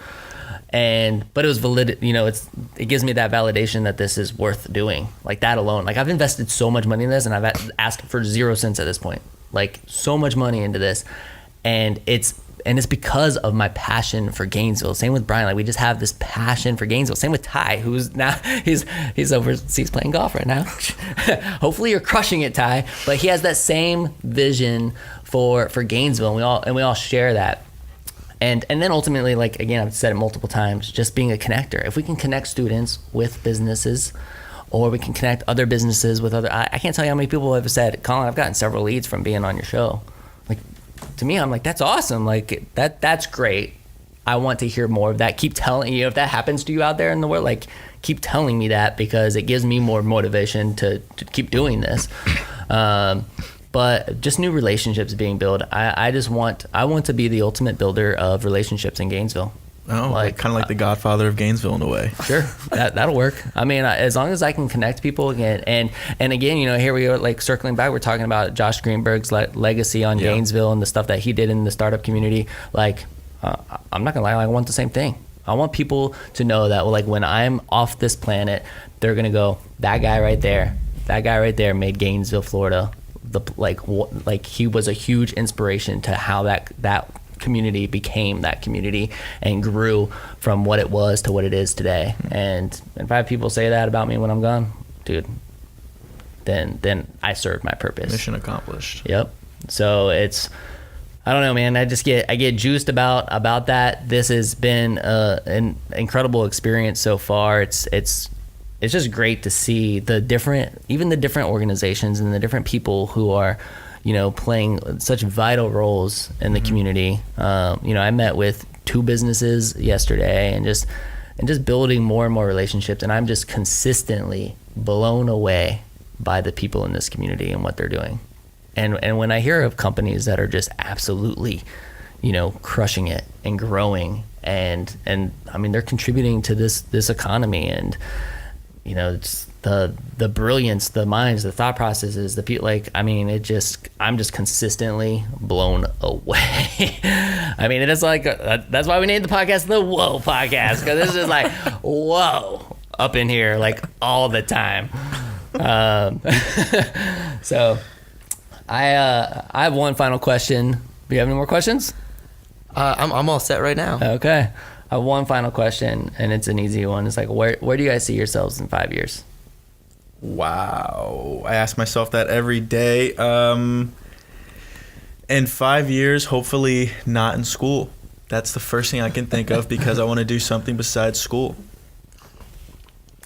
But it was valid, it gives me that validation that this is worth doing. Like, that alone. Like, I've invested so much money in this, and I've asked for 0 cents at this point. Like, so much money into this, and it's because of my passion for Gainesville. Same with Bryan. Like, we just have this passion for Gainesville. Same with Ty, who's now he's overseas playing golf right now. Hopefully you're crushing it, Ty. But he has that same vision for Gainesville, and we all share that. And then ultimately, like, again, I've said it multiple times, just being a connector. If we can connect students with businesses, or we can connect other businesses with other, I can't tell you how many people have said, Colin, I've gotten several leads from being on your show. Like, to me, I'm like, that's awesome. Like, that's great. I want to hear more of that. Keep telling if that happens to you out there in the world, like, keep telling me that, because it gives me more motivation to keep doing this. But just new relationships being built. I want to be the ultimate builder of relationships in Gainesville. Oh, like kind of like the Godfather of Gainesville in a way. Sure, that'll work. I mean, as long as I can connect people again, and again, here we are, like, circling back. We're talking about Josh Greenberg's legacy on Gainesville and the stuff that he did in the startup community. Like, I'm not gonna lie, I want the same thing. I want people to know that, like, when I'm off this planet, they're gonna go, that guy right there made Gainesville, Florida. Like he was a huge inspiration to how that community became that community and grew from what it was to what it is today. And if I have people say that about me when I'm gone, dude, then I served my purpose. Mission accomplished. Yep. So I don't know, man. I get juiced about that. This has been an incredible experience so far. It's just great to see the different organizations and the different people who are, playing such vital roles in the community. I met with 2 businesses yesterday and just building more and more relationships. And I'm just consistently blown away by the people in this community and what they're doing. And when I hear of companies that are just absolutely, crushing it and growing and I mean, they're contributing to this economy, and, it's the brilliance, the minds, the thought processes, the people, I'm just consistently blown away. I mean, it is like, that's why we named the podcast the Whoa Podcast, because this is like, whoa, up in here, like all the time. So I have one final question. Do you have any more questions? I'm all set right now. Okay. I have one final question, and it's an easy one. It's like, where do you guys see yourselves in 5 years? Wow. I ask myself that every day. In 5 years, hopefully not in school. That's the first thing I can think of, because I want to do something besides school.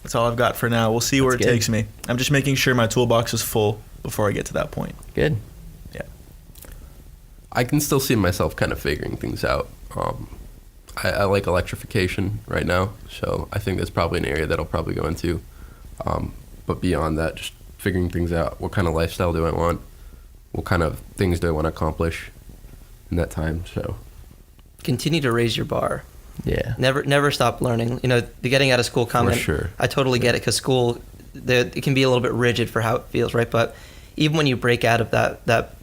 That's all I've got for now. We'll see where it takes me. I'm just making sure my toolbox is full before I get to that point. Good. Yeah. I can still see myself kind of figuring things out. I like electrification right now, so I think that's probably an area that I'll probably go into. But beyond that, just figuring things out. What kind of lifestyle do I want? What kind of things do I want to accomplish in that time? So continue to raise your bar. Yeah. Never stop learning. The getting out of school comment. For sure. I totally get it, because school, it can be a little bit rigid for how it feels, right? But even when you break out of that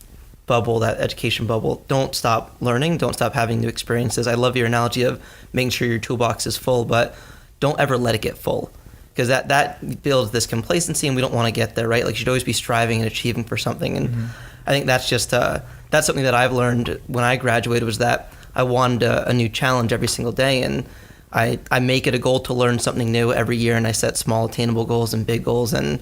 bubble, that education bubble, don't stop learning. Don't stop having new experiences. I love your analogy of making sure your toolbox is full, but don't ever let it get full, because that builds this complacency, and we don't want to get there, right? Like, you should always be striving and achieving for something. And I think that's just that's something that I've learned when I graduated, was that I wanted a new challenge every single day, and I make it a goal to learn something new every year, and I set small attainable goals and big goals. And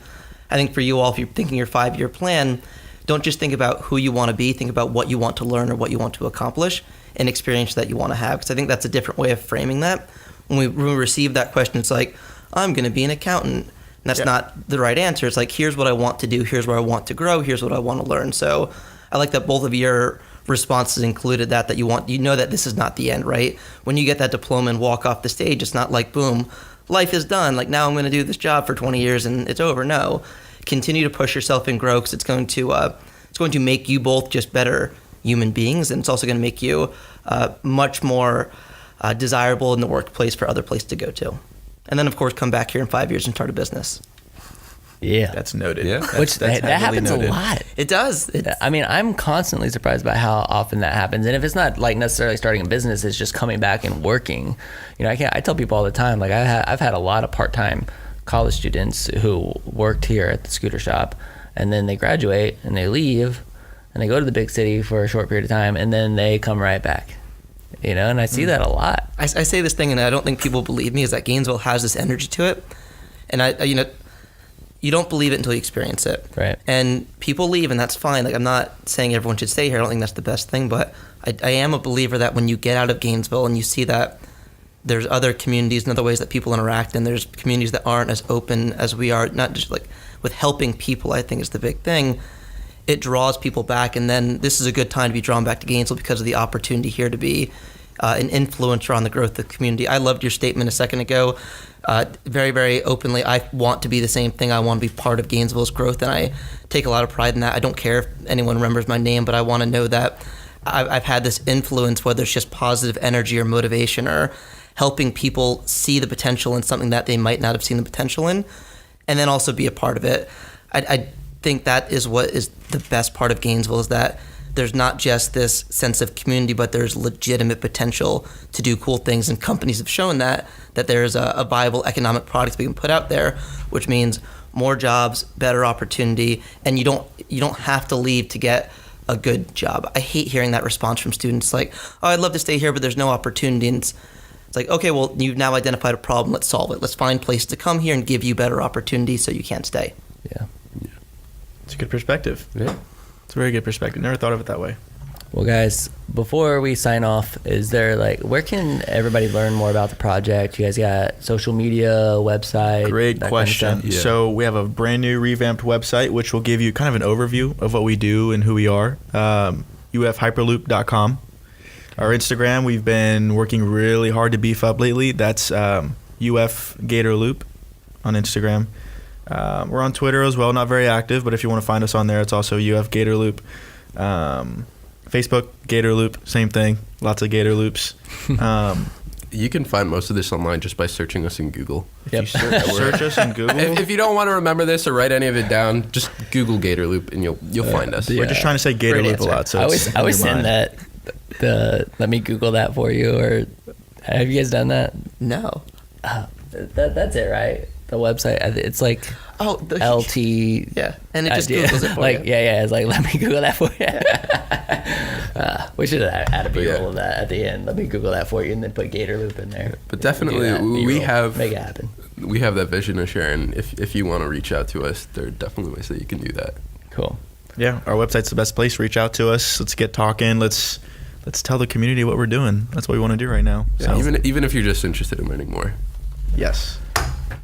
I think for you all, if you're thinking your 5-year plan, don't just think about who you want to be, think about what you want to learn or what you want to accomplish and experience that you want to have, because I think that's a different way of framing that. When we receive that question, it's like, I'm going to be an accountant. And that's not the right answer. It's like, here's what I want to do, here's where I want to grow, here's what I want to learn. So I like that both of your responses included that you know that this is not the end, right? When you get that diploma and walk off the stage, it's not like, boom, life is done. Like, now I'm going to do this job for 20 years and it's over. No, continue to push yourself and grow, because it's going to make you both just better human beings, and it's also going to make you much more desirable in the workplace for other places to go to. And then, of course, come back here in 5 years and start a business. Yeah. That's noted. Yeah. That happens noted. a lot. It does. I mean, I'm constantly surprised by how often that happens. And if it's not like necessarily starting a business, it's just coming back and working. I tell people all the time, like, I've had a lot of part-time college students who worked here at the scooter shop, and then they graduate and they leave and they go to the big city for a short period of time, and then they come right back. And I see that a lot. I say this thing, and I don't think people believe me, is that Gainesville has this energy to it. And you don't believe it until you experience it. Right. And people leave, and that's fine. Like, I'm not saying everyone should stay here. I don't think that's the best thing, but I am a believer that when you get out of Gainesville and you see that there's other communities and other ways that people interact, and there's communities that aren't as open as we are, not just like with helping people, I think is the big thing. It draws people back, and then this is a good time to be drawn back to Gainesville because of the opportunity here to be an influencer on the growth of the community. I loved your statement a second ago. Very, very openly, I want to be the same thing. I want to be part of Gainesville's growth, and I take a lot of pride in that. I don't care if anyone remembers my name, but I want to know that I've had this influence, whether it's just positive energy or motivation or helping people see the potential in something that they might not have seen the potential in, and then also be a part of it. I think that is what is the best part of Gainesville, is that there's not just this sense of community, but there's legitimate potential to do cool things, and companies have shown that there's a viable economic product we can put out there, which means more jobs, better opportunity, and you don't have to leave to get a good job. I hate hearing that response from students, like, oh, I'd love to stay here, but there's no opportunity. And it's like, okay, well, you've now identified a problem, let's solve it. Let's find places to come here and give you better opportunities so you can't stay. Yeah. It's a good perspective. Yeah. It's a very good perspective. Never thought of it that way. Well, guys, before we sign off, is there where can everybody learn more about the project? You guys got social media, website? Great question. Kind of So we have a brand new revamped website, which will give you kind of an overview of what we do and who we are. ufhyperloop.com. Our Instagram, we've been working really hard to beef up lately. That's UF Gatorloop on Instagram. We're on Twitter as well, not very active, but if you want to find us on there, it's also UF Gatorloop. Facebook, Gatorloop, same thing. Lots of Gatorloops. You can find most of this online just by searching us in Google. Yep. If you search us in Google. If you don't want to remember this or write any of it down, just Google Gatorloop and you'll find us. We're just trying to say Gatorloop a lot. So I always send that. Let me Google that for you. Or have you guys done that? No. That's it, right? The website. It's like LT. Yeah, and it just idea. Googles it for you. Yeah. It's like, let me Google that for you. We should have had a big yeah. roll of that at the end. Let me Google that for you, and then put Gatorloop in there. But definitely, we have make it happen. We have that vision of sharing. If you want to reach out to us, there are definitely ways that you can do that. Cool. Yeah, our website's the best place. Reach out to us. Let's get talking. Let's tell the community what we're doing. That's what we want to do right now. Yeah, even if you're just interested in learning more. Yes.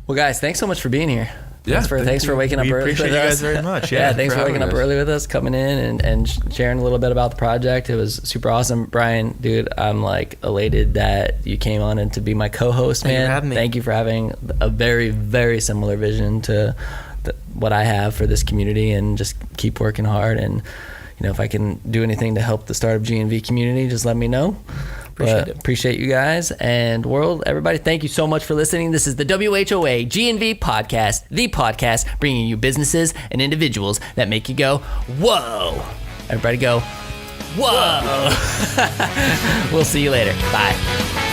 Well, guys, thanks so much for being here. Yeah, thanks for waking up We early. appreciate with you guys us. very much. Yeah, Yeah, thanks for waking up having us. early with us, coming in and sharing a little bit about the project. It was super awesome. Bryan, dude, I'm elated that you came on and to be my co-host, Thank you man. for having me. Thank you for having a very, very similar vision to what I have for this community, and just keep working hard. And if I can do anything to help the Startup GNV community, just let me know. Appreciate you guys. And world, everybody, thank you so much for listening. This is the WHOA GNV podcast, the podcast bringing you businesses and individuals that make you go, whoa. Everybody go, whoa. We'll see you later. Bye.